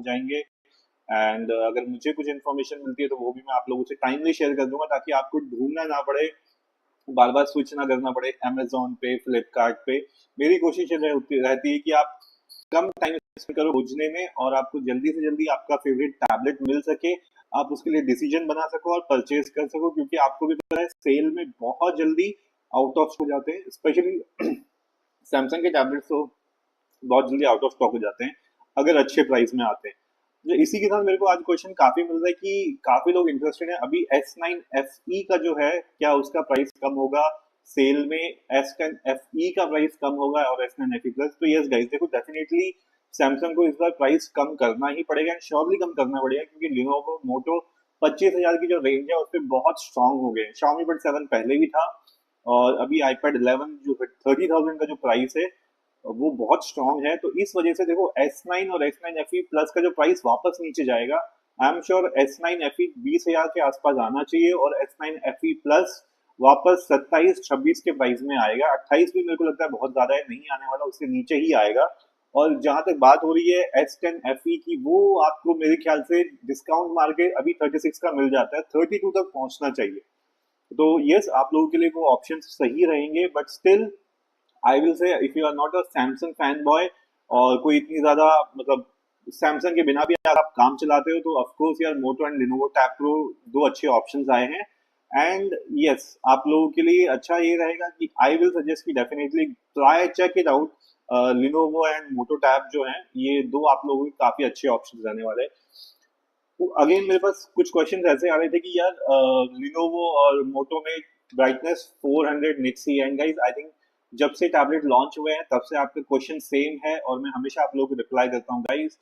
जाएंगे। एंड अगर मुझे कुछ इन्फॉर्मेशन मिलती है तो वो भी मैं आप लोगों से टाइमली शेयर कर दूंगा, ताकि आपको ढूंढना ना पड़े, बार बार स्विच ना करना पड़े अमेजोन पे, फ्लिपकार्ट पे। मेरी कोशिश ये रहती है कि आप कम टाइम स्पेंड करो खोजने में, और आपको जल्दी से जल्दी आपका फेवरेट टैबलेट मिल सके, आप उसके लिए डिसीजन बना सको और परचेज कर सको, क्योंकि आपको भी पता है सेल में बहुत जल्दी आउट ऑफ हो जाते हैं। स्पेशली सैमसंग के टैबलेट्स तो बहुत जल्दी आउट ऑफ स्टॉक हो जाते हैं अगर अच्छे प्राइस में आते हैं। तो इसी के साथ मेरे को आज क्वेश्चन काफी मिल रहा है कि काफी लोग इंटरेस्टेड हैं अभी S9 FE का जो है, क्या उसका प्राइस कम होगा सेल में, S10 FE का प्राइस कम होगा और S9 FE प्लस। तो यस गाइस, देखो डेफिनेटली सैमसंग को इस बार प्राइस कम करना ही पड़ेगा एंड श्योरली कम करना पड़ेगा, क्योंकि लिनोवो मोटो 25,000 की जो रेंज है उस पर बहुत स्ट्रांग हो गए। Xiaomi बट 7 पहले भी था, और अभी iPad 11 जो 30,000 का जो प्राइस है वो बहुत स्ट्रांग है। तो इस वजह से देखो S9 और S9 FE प्लस का जो प्राइस वापस नीचे जाएगा। I am sure S9 FE 20,000 के आसपास आना चाहिए, और S9 FE प्लस वापस 27-26 के प्राइस में आएगा। 28 भी मेरे को लगता है बहुत ज्यादा है, नहीं आने वाला, उससे नीचे ही आएगा। और जहां तक बात हो रही है S10 FE की, वो आपको मेरे ख्याल से डिस्काउंट मार के अभी 36 का मिल जाता है, 32 तक पहुंचना चाहिए। तो यस, आप लोगों के लिए वो ऑप्शन सही रहेंगे, but still I will say if you are not a Samsung fan boy, और कोई इतनी ज्यादा मतलब सैमसंग के बिना भी अगर आप काम चलाते हो, तो ऑफकोर्स यार मोटो एंड लिनोवो टैब प्रो दो अच्छे ऑप्शंस आए हैं। एंड यस, आप लोगों के लिए अच्छा ये रहेगा कि आई विल सजेस्ट कि definitely try check it out. Lenovo and Moto tab जो हैं, ये दो आप लोगों के काफी अच्छे ऑप्शन रहने वाले हैं। अगेन मेरे पास कुछ क्वेश्चन ऐसे आ रहे थे कि यार लिनोवो और मोटो में brightness 400 nits he, and guys I think जब से टैबलेट लॉन्च हुए हैं तब से आपके क्वेश्चन सेम है, और मैं हमेशा आप लोगों को रिप्लाई करता हूँ गाइस,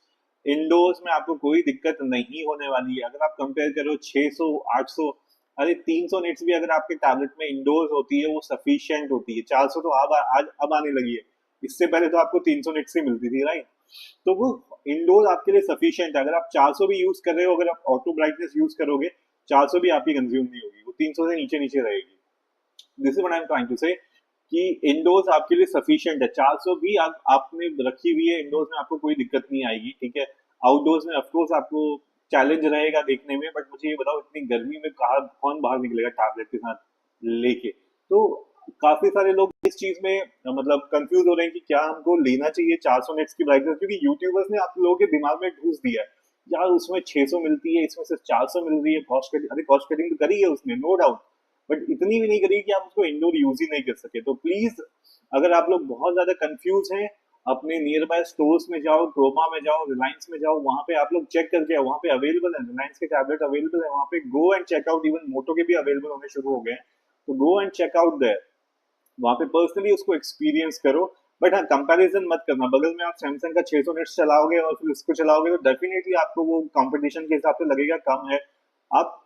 इंडोर्स में आपको कोई दिक्कत नहीं होने वाली है। अगर आप कंपेयर करो 600 800, अरे 300 निट्स भी अगर आपके टैबलेट में इंडोर्स होती है वो सफिशियंट होती है। 400 तो अब आने लगी है, इससे पहले तो आपको 300 निट्स ही मिलती थी, राइट? तो वो इंडोर आपके लिए सफिशियंट है। अगर आप 400 भी यूज कर रहे हो, अगर आप ऑटो ब्राइटनेस यूज करोगे, 400 भी आपकी कंज्यूम नहीं होगी, वो 300 से नीचे नीचे रहेगी। This is what I am trying to say कि इंडोर्स आपके लिए सफिशियंट है। 400 भी आपने रखी हुई है इंडोर्स में, आपको कोई दिक्कत नहीं आएगी, ठीक है। आउटडोर्स में ऑफकोर्स आपको चैलेंज रहेगा देखने में, बट मुझे ये बताओ इतनी गर्मी में कहा कौन बाहर निकलेगा टैबलेट के साथ लेके। तो काफी सारे लोग इस चीज में मतलब कंफ्यूज हो रहे हैं कि क्या हमको लेना चाहिए 400 नेट्स की ब्राइटनेस, क्योंकि यूट्यूबर्स ने आप लोगों के दिमाग में घुस दिया है यार उसमें 600 मिलती है, इसमें सिर्फ 400 मिल रही है, कॉस्ट कटिंग। अरे कॉस्ट कटिंग तो करी है उसने, नो डाउट, बट इतनी भी नहीं करी कि आप उसको इंडोर यूज ही नहीं कर सके। तो प्लीज, अगर आप लोग बहुत ज्यादा कंफ्यूज हैं, अपने नियर बाय स्टोर्स में जाओ, क्रोमा में जाओ, रिलायंस में जाओ, वहां पे आप लोग चेक करके आओ, वहां पे अवेलेबल है रिलायंस के टैबलेट, अवेलेबल है वहां पे, go and check out. Even Moto के भी अवेलेबल होने शुरू हो गए हैं, तो go and check out there, वहां पे पर्सनली उसको एक्सपीरियंस करो। बट हाँ, कंपैरिजन मत करना, बगल में आप सैमसंग का 600 नेट्स चलाओगे और फिर इसको चलाओगे तो डेफिनेटली आपको वो कंपटीशन के हिसाब से लगेगा कम है। आप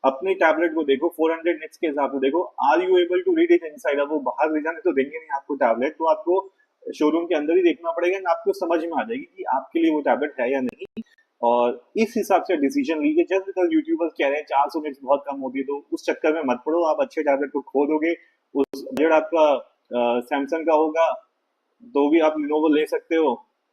अपने टैबलेट को देखो 400 नेट्स के हिसाब से देखो, are you able to read it inside. अब वो बाहर ले जाने तो देंगे नहीं आपको टैबलेट, तो आपको शोरूम के अंदर ही देखना पड़ेगा, ना आपको समझ में आ जाएगी कि आपके लिए वो टैबलेट है या नहीं। और इस हिसाब से डिसीजन लीजिए। जस्ट बिकॉज यूट्यूबर्स कह रहे हैं 400 मिनट्स बहुत कम होती है, तो उस चक्कर में मत पड़ो। आप अच्छे टैबलेट को खो दोगे, उस बजट आपका सैमसंग का होगा तो भी आप लिनोवो ले सकते हो,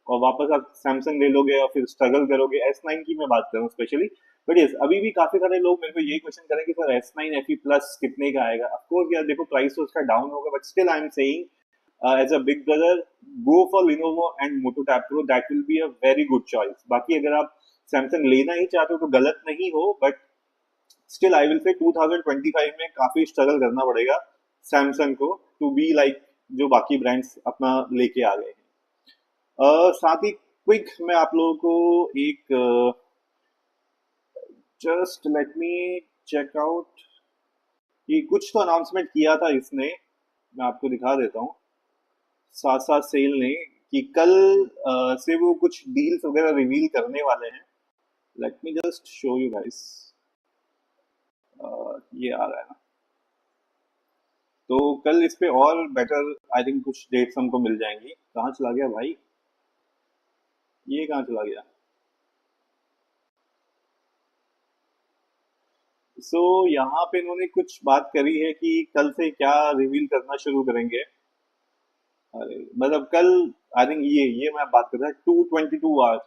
और वापस आप सैमसंग ले लोगे और फिर स्ट्रगल करोगे। S9 की मैं बात कर रहा हूँ स्पेशली। बट यस, अभी भी काफी सारे लोग मेरे को यही क्वेश्चन करें कि सर S9 FE प्लस कितने का आएगा। ऑफकोर्स यार देखो प्राइस तो उसका डाउन होगा, but still I am saying as a big brother, go for Lenovo and Moto tab pro, that will be a very good choice. बाकी अगर आप सैमसंग लेना ही चाहते हो तो गलत नहीं हो, बट स्टिल आई विल से 2025 में काफी स्ट्रगल करना पड़ेगा सैमसंग को टू बी लाइक जो बाकी ब्रांड्स अपना लेके आ गए हैं। साथ ही क्विक मैं आप लोगों को एक just let me check out कि कुछ तो अनाउंसमेंट किया था इसने, मैं आपको दिखा देता हूँ साथ साथ सेल ने, कि कल से वो कुछ डील्स वगैरह रिवील करने वाले हैं। Late me just show you guys, ये आ रहा है ना, तो कल इस पे और बेटर आई थिंक कुछ डेट्स हमको मिल जाएंगी। कहाँ चला गया भाई, ये कहाँ चला गया? यहाँ पे इन्होंने कुछ बात करी है कि कल से क्या रिवील करना शुरू करेंगे। अरे मतलब कल, आई थिंक ये मैं बात कर रहा 222 आवर्स।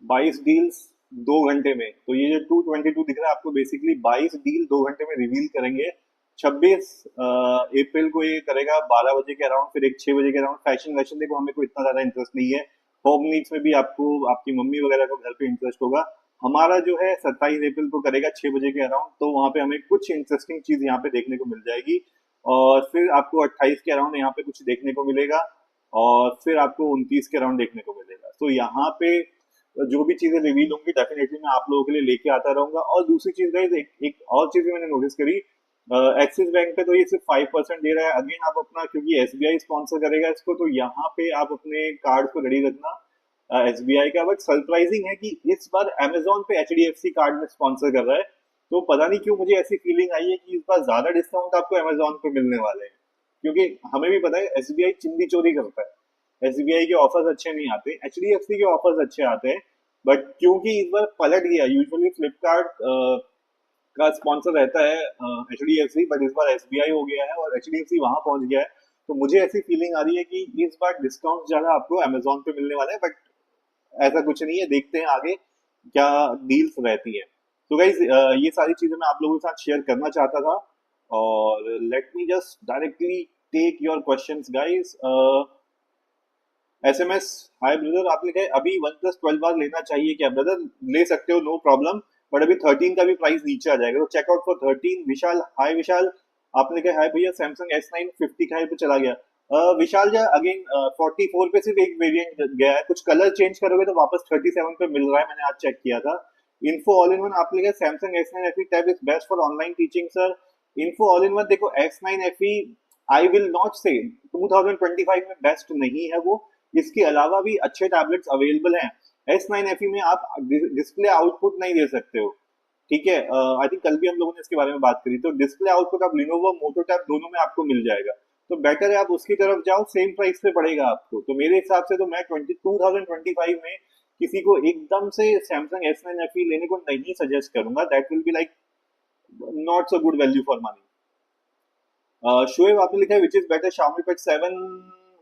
22 डील्स 2 घंटे में। तो ये जो 222 दिख रहा है आपको, बेसिकली 22 डील 2 घंटे में रिवील करेंगे। 26 अप्रैल को ये करेगा 12 बजे के अराउंड, फिर एक 6 बजे के अराउंड। फैशन वैशन देखो हमें कोई इतना ज्यादा इंटरेस्ट नहीं है, होम नीड्स में भी आपको आपकी मम्मी वगैरह को घर पे इंटरेस्ट होगा। हमारा जो है 27 अप्रैल को करेगा 6 बजे के अराउंड, तो वहां पे हमें कुछ इंटरेस्टिंग चीज यहाँ पे देखने को मिल जाएगी। और फिर आपको 28 के अराउंड यहाँ पे कुछ देखने को मिलेगा, और फिर आपको 29 के अराउंड देखने को मिलेगा। तो यहाँ पे जो भी चीजें रिवील होंगी डेफिनेटली मैं आप लोगों के लिए लेके आता रहूंगा। और दूसरी चीज गाइस, एक और चीज भी मैंने नोटिस करी, एक्सिस बैंक पे तो ये सिर्फ 5% दे रहा है। अगेन आप अपना, क्योंकि एसबीआई स्पॉन्सर करेगा इसको, तो यहाँ पे आप अपने कार्ड को रेडी रखना एसबीआई का। बट सरप्राइजिंग है कि इस बार अमेजोन पे एचडीएफसी कार्ड में स्पॉन्सर कर रहा है। तो पता नहीं क्यों मुझे ऐसी फीलिंग आई है कि इस बार ज्यादा डिस्काउंट आपको अमेजोन पे मिलने वाले हैं, क्योंकि हमें भी पता है एसबीआई चिंदी चोरी करता है, एसबीआई के ऑफर्स अच्छे नहीं आते, एचडीएफसी के ऑफर्स अच्छे आते हैं। बट क्योंकि इस बार पलट गया, यूजुअली फ्लिपकार्ट का स्पॉन्सर रहता है एचडीएफसी, बट इस बार एसबीआई हो गया है और एचडीएफसी वहां पहुंच गया है। तो मुझे ऐसी फीलिंग आ रही है कि इस बार डिस्काउंट ज्यादा आपको अमेजोन पे मिलने वाला है। बट ऐसा कुछ नहीं है, देखते हैं आगे क्या डील्स रहती है। तो गाइज ये सारी चीजें मैं आप लोगों के साथ शेयर करना चाहता था। और let me just directly take your questions guys. SMS, hi brother, आप लिखे अभी वन प्लस 12 बार लेना चाहिए क्या? ब्रदर ले सकते हो, नो प्रॉब्लम, बट अभी 13 का भी प्राइस नीचे आ जाएगा, तो चेकआउट फॉर 13। विशाल, हाय विशाल, आपने कहा हाय भैया, सैमसंग S9 50 का है पे चला गया। विशाल जी अगेन 44 पे सिर्फ एक वेरिएंट गया है, कुछ कलर चेंज करोगे तो वापस 37 पे मिल रहा है, मैंने आज चेक किया था। इन्फो ऑल इन वन, आप लिखे Samsung S9 FE tab is best for online teaching sir. Info all in one देखो, S9 FE I will not से 2025 में बेस्ट नहीं है वो, इसके अलावा भी अच्छे टैबलेट्स अवेलेबल हैं। S9 FE में आप डिस्प्ले आउटपुट नहीं दे सकते हो, ठीक है। आई थिंक कल भी हम लोगों ने इसके बारे में बात करी। तो डिस्प्ले आउटपुट आप लिनोवो मोटो टैब दोनों में आपको मिल जाएगा, तो बेटर है आप उसकी तरफ जाओ, सेम प्राइस पे पड़ेगा आपको। तो मेरे हिसाब से तो मैं 2025 में किसी को एकदम से सैमसंग S9 FE लेने को नहीं सजेस्ट करूंगा, that will be like not so good value for money. Shoaib आपने लिखा है which is better Xiaomi Pad 7।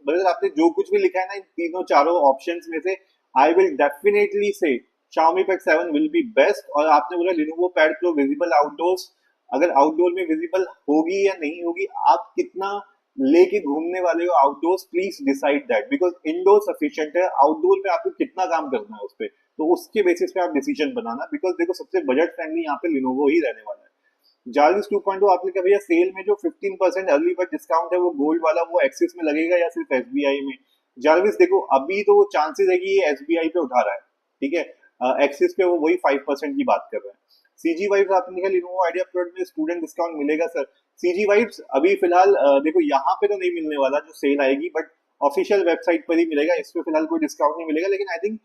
Brother आपने जो कुछ भी लिखा है ना इन तीनों चारों ऑप्शंस में से, आई विल डेफिनेटली से Xiaomi Pad 7 will be best. और आपने बोला Lenovo Pad Pro visible outdoors, अगर आउटडोर में विजिबल होगी या नहीं होगी, आप कितना लेके घूमने वाले हो outdoors, please decide that, because indoor sufficient है, आउटडोर पे आपको कितना काम करना है उस पर, तो उसके बेसिस पे आप डिसीजन बनाना। बिकॉज देखो सबसे बजट फ्रेंडली यहाँ पे Lenovo ही रहने वाला है। जार्विस 2.0 आपने कहा भैया सेल में जो 15% अर्ली बर्ड डिस्काउंट है वो गोल्ड वाला, वो एक्सिस में लगेगा या सिर्फ एसबीआई में? जार्विस देखो अभी तो चांसेस है कि ये एसबीआई पे उठा रहा है, ठीक है, एक्सिस पे वो वही 5% की बात कर रहे हैं। सीजी वाइब्स आपने कहा लिनोवो आइडिया प्रोडक्ट में स्टूडेंट डिस्काउंट मिलेगा सर। सीजी वाइब्स अभी फिलहाल देखो यहाँ पे तो नहीं मिलने वाला जो सेल आएगी, बट ऑफिशियल वेबसाइट पर ही मिलेगा, इस पे फिलहाल कोई डिस्काउंट नहीं मिलेगा। लेकिन आई थिंक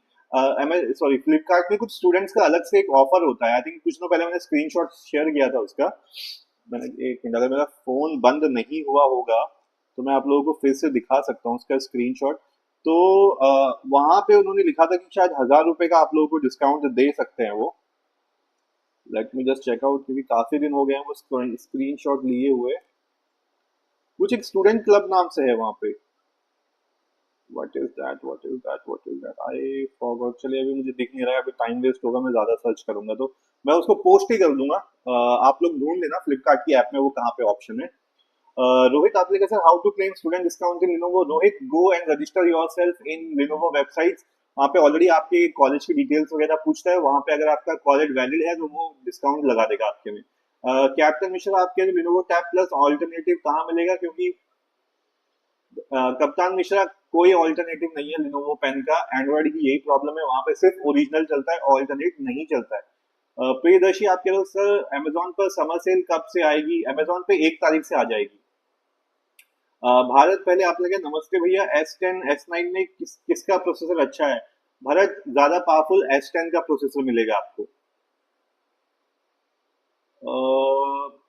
सॉरी फ्लिपकार्ट में कुछ स्टूडेंट्स का अलग से एक ऑफर होता है, आई थिंक कुछ दिनों पहले मैंने स्क्रीनशॉट शेयर किया था उसका। मैंने एक मिनट, अगर मेरा फोन बंद नहीं हुआ होगा तो मैं आप लोगों को फिर से दिखा सकता हूँ उसका स्क्रीनशॉट। तो वहां पे उन्होंने लिखा था कि शायद 1000 रुपए का आप लोगों को डिस्काउंट दे सकते हैं वो। Let me just check out, क्योंकि काफी दिन हो गए हैं वो स्क्रीनशॉट लिए हुए। कुछ एक स्टूडेंट क्लब नाम से है वहां पे। What is that, what is that, what is that, I forgot. चलिए अभी मुझे दिख नहीं रहा है, अभी टाइम वेस्ट होगा, मैं ज्यादा सर्च करूंगा तो मैं उसको पोस्ट ही कर दूंगा। आप लोग ढूंढ लेना फ्लिपकार्ट की ऐप में वो कहाँ पे ऑप्शन है। रोहित आपने कहा sir how to claim student discount in Lenovo. Rohit go and register yourself in Lenovo websites, वहाँ पे ऑलरेडी आपके कॉलेज की डिटेल्स वगैरह पूछता है, वहाँ पे अगर आपका कॉलेज वैलिड है तो वो डिस्काउंट लगा देगा आपके में। कैप्टन मिश्रा आपके लिनोवो टैब प्लस ऑल्टरनेटिव कहाँ मिलेगा, क्योंकि कप्तान मिश्रा कोई ऑल्टरनेटिव नहीं है लिनोवो पेन का, एंड्रॉइड की यही प्रॉब्लम है, वहां पे सिर्फ ओरिजिनल चलता है, ऑल्टरनेट नहीं चलता है। प्रियदर्शी आप कह रहे हो सर अमेजोन पर समर सेल कब से आएगी? अमेजोन पे 1 तारीख से आ जाएगी। भारत पहले आप लगे नमस्ते भैया, S10 S9 में किसका प्रोसेसर अच्छा है? भारत ज्यादा पावरफुल S10 का प्रोसेसर मिलेगा आपको।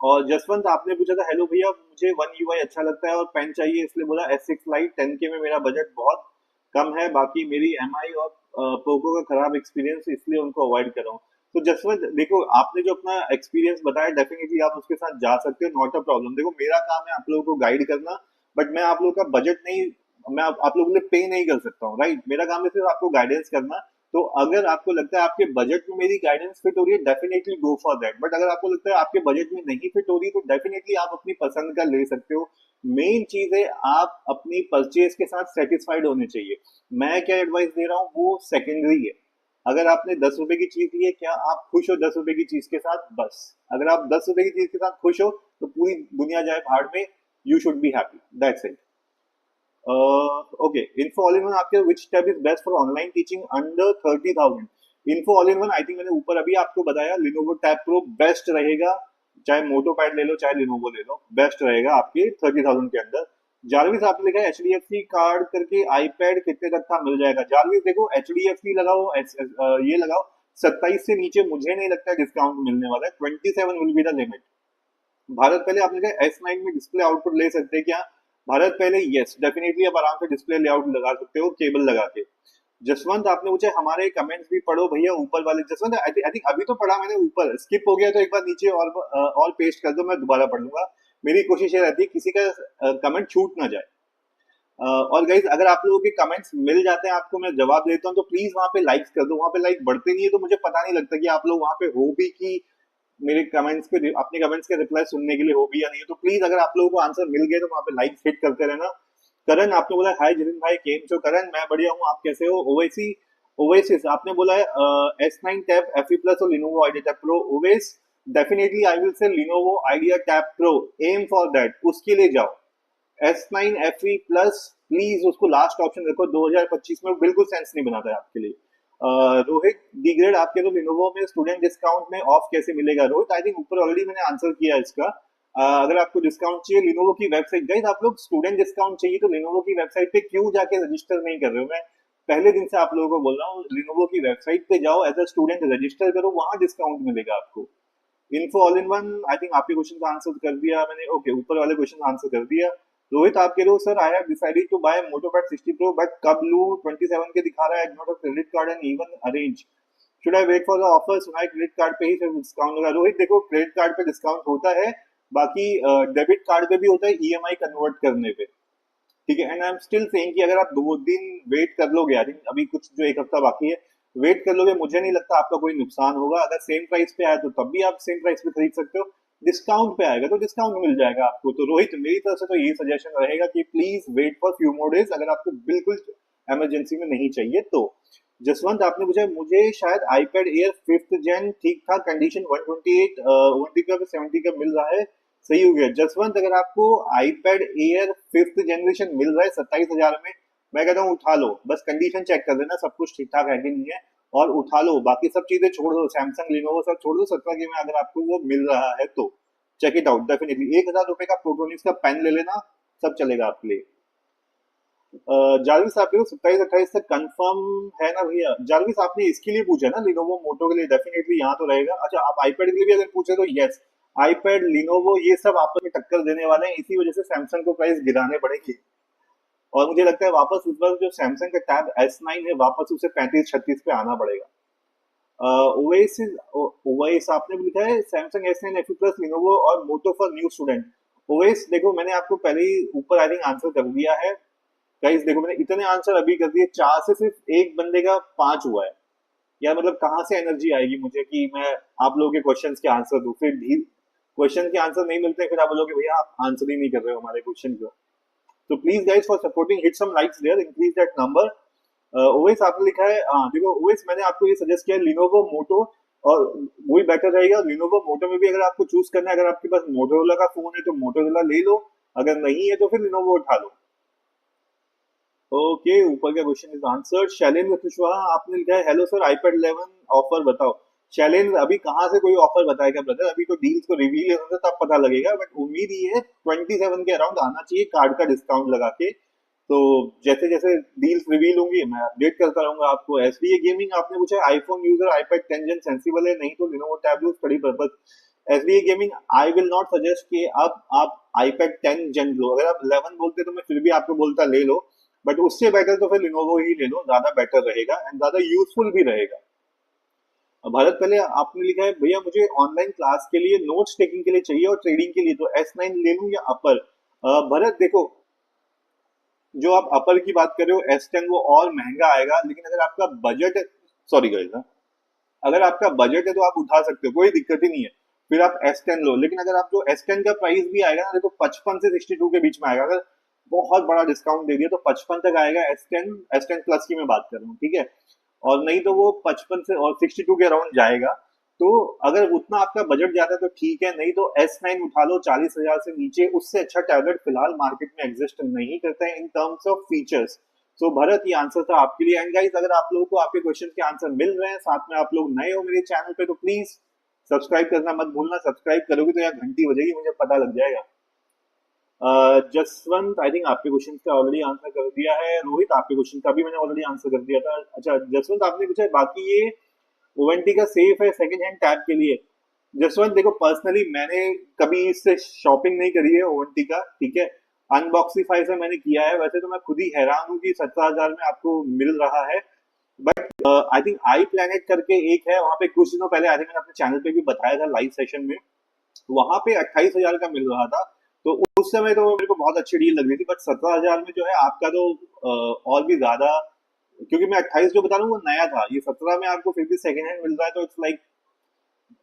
और जसवंत आपने पूछा था हेलो भैया मुझे वन यूआई अच्छा लगता है और पेन चाहिए, इसलिए बोला S6 लाइट 10K में, मेरा बजट बहुत कम है, बाकी मेरी एमआई और पोको का खराब एक्सपीरियंस, इसलिए उनको अवॉइड कर रहा हूँ। तो जसवंत देखो आपने जो अपना एक्सपीरियंस बताया डेफिनेटली आप उसके साथ जा सकते हो, नॉट अ प्रॉब्लम। देखो मेरा काम है आप लोगों को गाइड करना, बट मैं आप लोगों का बजट नहीं, मैं आप लोगों के लिए पे नहीं कर सकता हूँ, राइट? मेरा काम है सिर्फ आपको गाइडेंस करना। तो अगर आपको लगता है आपके बजट में मेरी गाइडेंस फिट हो रही है, definitely go for that. But अगर आपको लगता है आपके बजट में नहीं फिट हो रही, तो डेफिनेटली आप अपनी पसंद का ले सकते हो। मेन चीज है आप अपनी परचेज के साथ सेटिस्फाइड होने चाहिए। मैं क्या एडवाइस दे रहा हूँ वो सेकेंडरी है। अगर आपने 10 रुपए की चीज ली है, क्या आप खुश हो 10 रुपए की चीज के साथ? बस अगर आप 10 रुपए की चीज के साथ खुश हो, तो पूरी दुनिया जाए भाड़ में, you should be happy, that's it. Okay, info all in one आपके which tab is best for online teaching under 30,000? Info all in one I think मैंने ऊपर अभी आपको बताया, लिनोवो टैब प्रो बेस्ट रहेगा। चाहे मोटो पैड ले लो चाहे लिनोवो ले लो, बेस्ट रहेगा आपके 30,000 के अंदर। जारविस आपने लिखा है HDFC कार्ड करके आईपैड कितने तक का मिल जाएगा? जारविस देखो, HDFC लगाओ, ये लगाओ, 27 से नीचे मुझे नहीं लगता डिस्काउंट मिलने वाला है। 27 will be the limit. Bharat पहले आपने कहा S9 में डिस्प्ले आउटपुट ले सकते हैं क्या? भारत पहले, यस डेफिनेटली आप आराम से डिस्प्ले लेआउट लगा सकते हो केबल लगा के। जसवंत आपने पूछा हमारे कमेंट्स भी पढ़ो भैया ऊपर वाले। जसवंत आई थिंक अभी तो पढ़ा मैंने, ऊपर स्किप हो गया तो एक बार नीचे और पेस्ट कर दो, मैं दोबारा पढ़ लूंगा। मेरी कोशिश ये रहती है किसी का कमेंट छूट ना जाए। और गाइज अगर आप लोगों के कमेंट्स मिल जाते हैं आपको, मैं जवाब देता हूँ, तो प्लीज वहां पे लाइक्स कर दो। वहां पे लाइक बढ़ते नहीं है तो मुझे पता नहीं लगता कि आप लोग वहां पे हो भी, कि मेरे कमेंट्स के अपने कमेंट्स के रिप्लाई सुनने के लिए हो भी या नहीं। तो प्लीज अगर आप लोगों को आंसर मिल गए तो वहां पे लाइक हिट करते रहना। करण आपने बोला हाय जितिन भाई, केम छो? करण मैं बढ़िया हूँ, आप कैसे हो? ओवैसी ओवेसिस आपने बोला है S9 टैब FE प्लस और Lenovo idea tab pro. Owais definitely I will say Lenovo idea tab pro, am for that, उसके लिए जाओ। S9 FE प्लस प्लीज उसको लास्ट ऑप्शन रखो। 2025 में बिल्कुल सेंस नहीं बनाता है आपके लिए। रोहित डिग्रेड आपके तो लिनोवो में स्टूडेंट डिस्काउंट में ऑफ कैसे मिलेगा? रोहित आई थिंक ऊपर ऑलरेडी मैंने आंसर किया इसका। अगर आपको डिस्काउंट चाहिए लिनोवो की वेबसाइट, गाइस आप लोग स्टूडेंट डिस्काउंट चाहिए तो लिनोवो की वेबसाइट पे क्यों जाके रजिस्टर नहीं कर रहे हो? मैं पहले दिन से आप लोगों को बोल रहा हूँ, लिनोवो की वेबसाइट पे जाओ, एज अ स्टूडेंट रजिस्टर करो, वहां डिस्काउंट मिलेगा आपको। Info all in one I think आपके क्वेश्चन का आंसर कर दिया मैंने। ओके, ऊपर वाले क्वेश्चन का आंसर कर दिया। रोहित आप कह रहे हो sir I have decided to buy Moto Pad 60 pro but कब लूं? 27 के दिखा रहा है, not a credit card and even arrange, should I wait for the offer? सुना है क्रेडिट कार्ड पे ही सिर्फ डिस्काउंट होगा। रोहित देखो, क्रेडिट कार्ड पे डिस्काउंट होता है, बाकी डेबिट कार्ड पे भी होता है EMI कन्वर्ट करने पे। ठीक है, and I am still saying कि अगर आप 2 दिन वेट कर लोगे, आई थिंक अभी कुछ जो एक हफ्ता बाकी है, वेट कर लोगे, मुझे नहीं लगता आपका कोई नुकसान होगा। अगर सेम प्राइस पे आया तो तब भी आप सेम प्राइस पे खरीद सकते हो, डिस्काउंट पे आएगा तो डिस्काउंट मिल जाएगा आपको। तो रोहित मेरी तरफ से तो यही सजेशन रहेगा कि please wait for few more days, अगर आपको बिल्कुल इमरजेंसी में नहीं चाहिए तो। जसवंत आपने पूछा मुझे शायद आईपैड एयर 5th Gen ठीक ठाक कंडीशन 128 1 का 70 का मिल रहा है, सही हो गया। जसवंत अगर आपको आईपैड एयर 5th जनरेशन मिल रहा है 27,000 में, मैं कहता हूँ उठा लो, बस कंडीशन चेक कर लेना सब कुछ ठीक ठाक है कि नहीं है, और उठा लो। बाकी सब चीजें छोड़ दो, सैमसंग लिनोवो सब छोड़ दो। 17 के में अगर आपको वो मिल रहा है तो चेक इट आउट डेफिनेटली। 1,000 रुपए का प्रोटोनिक्स का पेन ले लेना, सब चलेगा आपके लिए। जारविस आप 27-28 तक कंफर्म है ना भैया? जारविस आपने इसके लिए पूछा ना, लिनोवो मोटो के लिए, डेफिनेटली यहाँ तो रहेगा। अच्छा, आप आईपैड के लिए भी अगर पूछे तो यस, आईपैड लिनोवो ये सब आपस में टक्कर देने वाले हैं, इसी वजह से सैमसंग को प्राइस गिराने पड़ेंगे। और मुझे लगता है वापस इस बार जो सैमसंग का टैब S9 है, वापस उसे 35-36 पे आना पड़ेगा। ओवेस ओवेस आपने भी लिखा है Samsung S9 FE plus Lenovo और Moto for new student. Owais देखो, मैंने आपको पहले ही ऊपर आई थिंक आंसर कर दिया है। गाइस देखो, मैंने इतने आंसर अभी कर दिए, 4 से सिर्फ एक बंदे का 5 हुआ है। यार मतलब कहाँ से एनर्जी आएगी मुझे कि मैं आप लोगों के क्वेश्चंस के आंसर दूं? फिर भी क्वेश्चन के आंसर नहीं मिलते, फिर आप बोलोगे भैया आप आंसर ही नहीं कर रहे हो हमारे क्वेश्चन को। तो please guys for supporting hit some likes there, increase that number. Owais आपने लिखा है, देखो ओवेस मैंने आपको ये सजेस्ट किया लिनोवो मोटो, और वही बेटर रहेगा। लिनोवो मोटो में भी अगर आपको चूज करना है, अगर आपके पास मोटोरोला का फोन है तो मोटोरोला ले लो, अगर नहीं है तो फिर लिनोवो उठा लो। ओके, ऊपर का question is answered. Shailendra Kushwaha आपने लिखा है हेलो सर आईपैड 11 ऑफर बताओ। शैलेंद्र अभी कहाँ से कोई ऑफर बताएगा ब्रदर, अभी तो डील्स को रिवील होने तब पता लगेगा, बट उम्मीद ये है 27 के अराउंड आना चाहिए कार्ड का डिस्काउंट लगा के। तो जैसे जैसे डील्स रिवील होंगी मैं अपडेट करता रहूंगा आपको। SDA गेमिंग आपने पूछा iPhone user iPad 10 Gen sensible है, नहीं तो Lenovo tab use study purpose. SDA gaming I will not suggest कि अब आप आईपैड 10 Gen लो, अगर आप 11 बोलते तो मैं फिर भी आपको बोलता ले लो, बट उससे बेटर तो फिर लिनोवो ही ले लो, ज्यादा बेटर रहेगा एंड ज्यादा यूजफुल भी रहेगा। भारत पहले आपने लिखा है भैया मुझे ऑनलाइन क्लास के लिए नोट्स टेकिंग के लिए चाहिए और ट्रेडिंग के लिए, तो S9 ले लूं या अपर? भरत देखो, जो आप अपर की बात कर रहे हो S10 वो और महंगा आएगा, लेकिन अगर आपका बजट सॉरी गाइस, अगर आपका बजट है तो आप उठा सकते हो, कोई दिक्कत ही नहीं है। फिर आप S10 लो, लेकिन अगर आप जो S10 का प्राइस भी आएगा ना, देखो 55 से 62 के बीच में आएगा। अगर बहुत बड़ा डिस्काउंट दे दिया तो 55 तक आएगा। S10 प्लस की मैं बात कर रहा हूँ, ठीक है। और नहीं तो वो 55 से और 62 के अराउंड जाएगा। तो अगर उतना आपका बजट जाता है तो ठीक है, नहीं तो S9 उठा लो 40,000 से नीचे। उससे अच्छा टैबलेट फिलहाल मार्केट में एग्जिस्ट नहीं करता है इन टर्म्स ऑफ फीचर्स। सो भरत, ये आंसर था आपके लिए। एंड गाइस, अगर आप लोगों को आपके क्वेश्चन के आंसर मिल रहे हैं, साथ में आप लोग नए हो मेरे चैनल पे, तो प्लीज सब्सक्राइब करना मत भूलना। सब्सक्राइब करोगे तो यहाँ घंटी बजेगी, मुझे पता लग जाएगा। जसवंत, आई थिंक आपके क्वेश्चन का ऑलरेडी आंसर कर दिया है। रोहित, आपके क्वेश्चन का भी मैंने ऑलरेडी आंसर कर दिया था। अच्छा जसवंत, आपने पूछा है बाकी ये ओवेंटी का सेफ है सेकंड हैंड टैब के लिए। जसवंत देखो, पर्सनली मैंने कभी इससे शॉपिंग नहीं करी है ओवेंटी का, ठीक है। अनबॉक्सीफाई से मैंने किया है। वैसे तो मैं खुद ही हैरान हूँ कि 17,000 में आपको मिल रहा है। But I think I planet करके एक है, वहां पे कुछ दिनों पहले आई थिंक मैंने अपने चैनल पे भी बताया था लाइव सेशन में, वहां पे 28,000 का मिल रहा था। तो उस समय तो मेरे को बहुत अच्छी डील लग रही थी। बट 17,000 में जो है आपका तो और भी ज्यादा, क्योंकि मैं 28 जो बता रहा हूँ वो नया था, ये 17 में आपको फिर भी सेकंड हैंड मिल रहा है। तो इट्स लाइक,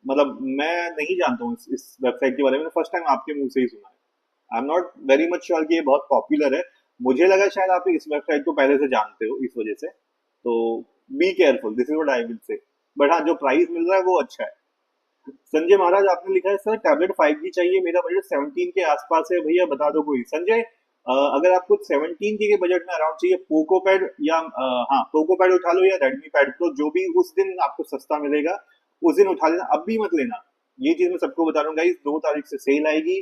मतलब मैं नहीं जानता हूँ इस वेबसाइट के बारे में, फर्स्ट टाइम आपके मुंह से ही सुना है। I am not very much sure कि ये बहुत पॉपुलर है। मुझे लगा शायद आप इस वेबसाइट को पहले से जानते हो, इस वजह से। तो be careful, this is what I will से। बट हाँ, जो प्राइस मिल रहा है वो अच्छा है। संजय महाराज, आपने लिखा है सर टैबलेट 5G चाहिए, मेरा बजट 17 के आसपास है, भैया बता दो कोई। संजय, अगर आपको 17 के बजट में अराउंड चाहिए, पोको पैड या हाँ पोको पैड उठा लो या रेडमी पैड प्रो, जो भी उस दिन आपको सस्ता मिलेगा उस दिन उठा लेना, अब भी मत लेना। ये चीज मैं सबको बता रहा हूँ गाइस, 2 तारीख से सेल आएगी,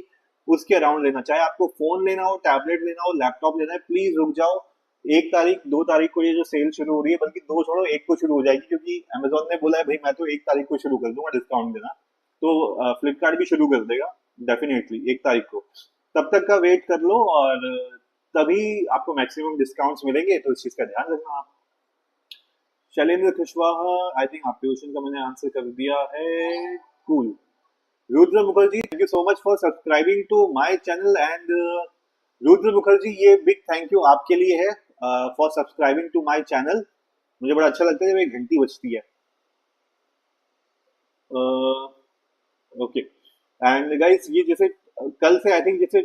उसके अराउंड लेना। चाहे आपको फोन लेना हो, टैबलेट लेना हो, लैपटॉप लेना है, प्लीज रुक जाओ। 1 तारीख 2 तारीख को ये जो सेल शुरू हो रही है, बल्कि दो छोड़ो, एक को शुरू हो जाएगी, क्योंकि अमेजोन ने बोला है भाई मैं तो 1 तारीख को शुरू कर दूंगा डिस्काउंट देना। तो फ्लिपकार्ट भी शुरू कर देगा डेफिनेटली 1 तारीख को। तब तक का वेट कर लो, और तभी आपको मैक्सिमम डिस्काउंट्स मिलेंगे, तो इस चीज का ध्यान रखना आप। शैलेंद्र कुशवाहा, आई थिंक आपके क्वेश्चन का मैंने आंसर कर दिया है। Cool. Rudra Mukherjee, thank you so much for subscribing to my channel. And Rudra Mukherjee, ये बिग थैंक यू आपके लिए है for subscribing to my channel. मुझे बड़ा अच्छा लगता है जब एक घंटी बजती है। ओके। एंड गाइस, ये जैसे कल से आई थिंक जैसे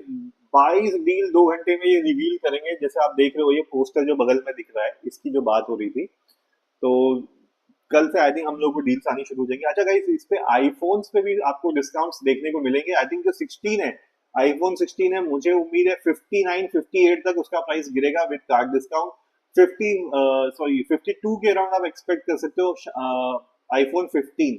22 डील 2 घंटे में ये रिवील करेंगे। जैसे आप देख रहे हो, ये पोस्टर जो बगल में दिख रहा है, इसकी जो बात हो रही थी, तो कल से आई थिंक हम लोग को डील्स आनी शुरू हो जाएंगी। अच्छा गाइस, इस पे आईफोन्स पे भी आपको डिस्काउंट्स देखने को मिलेंगे। आई थिंक जो 16 है, आईफोन 16 है, मुझे उम्मीद है 59 58 तक उसका प्राइस गिरेगा विद कार्ड डिस्काउंट। 52 के अराउंड आप एक्सपेक्ट कर सकते हो आईफोन 15।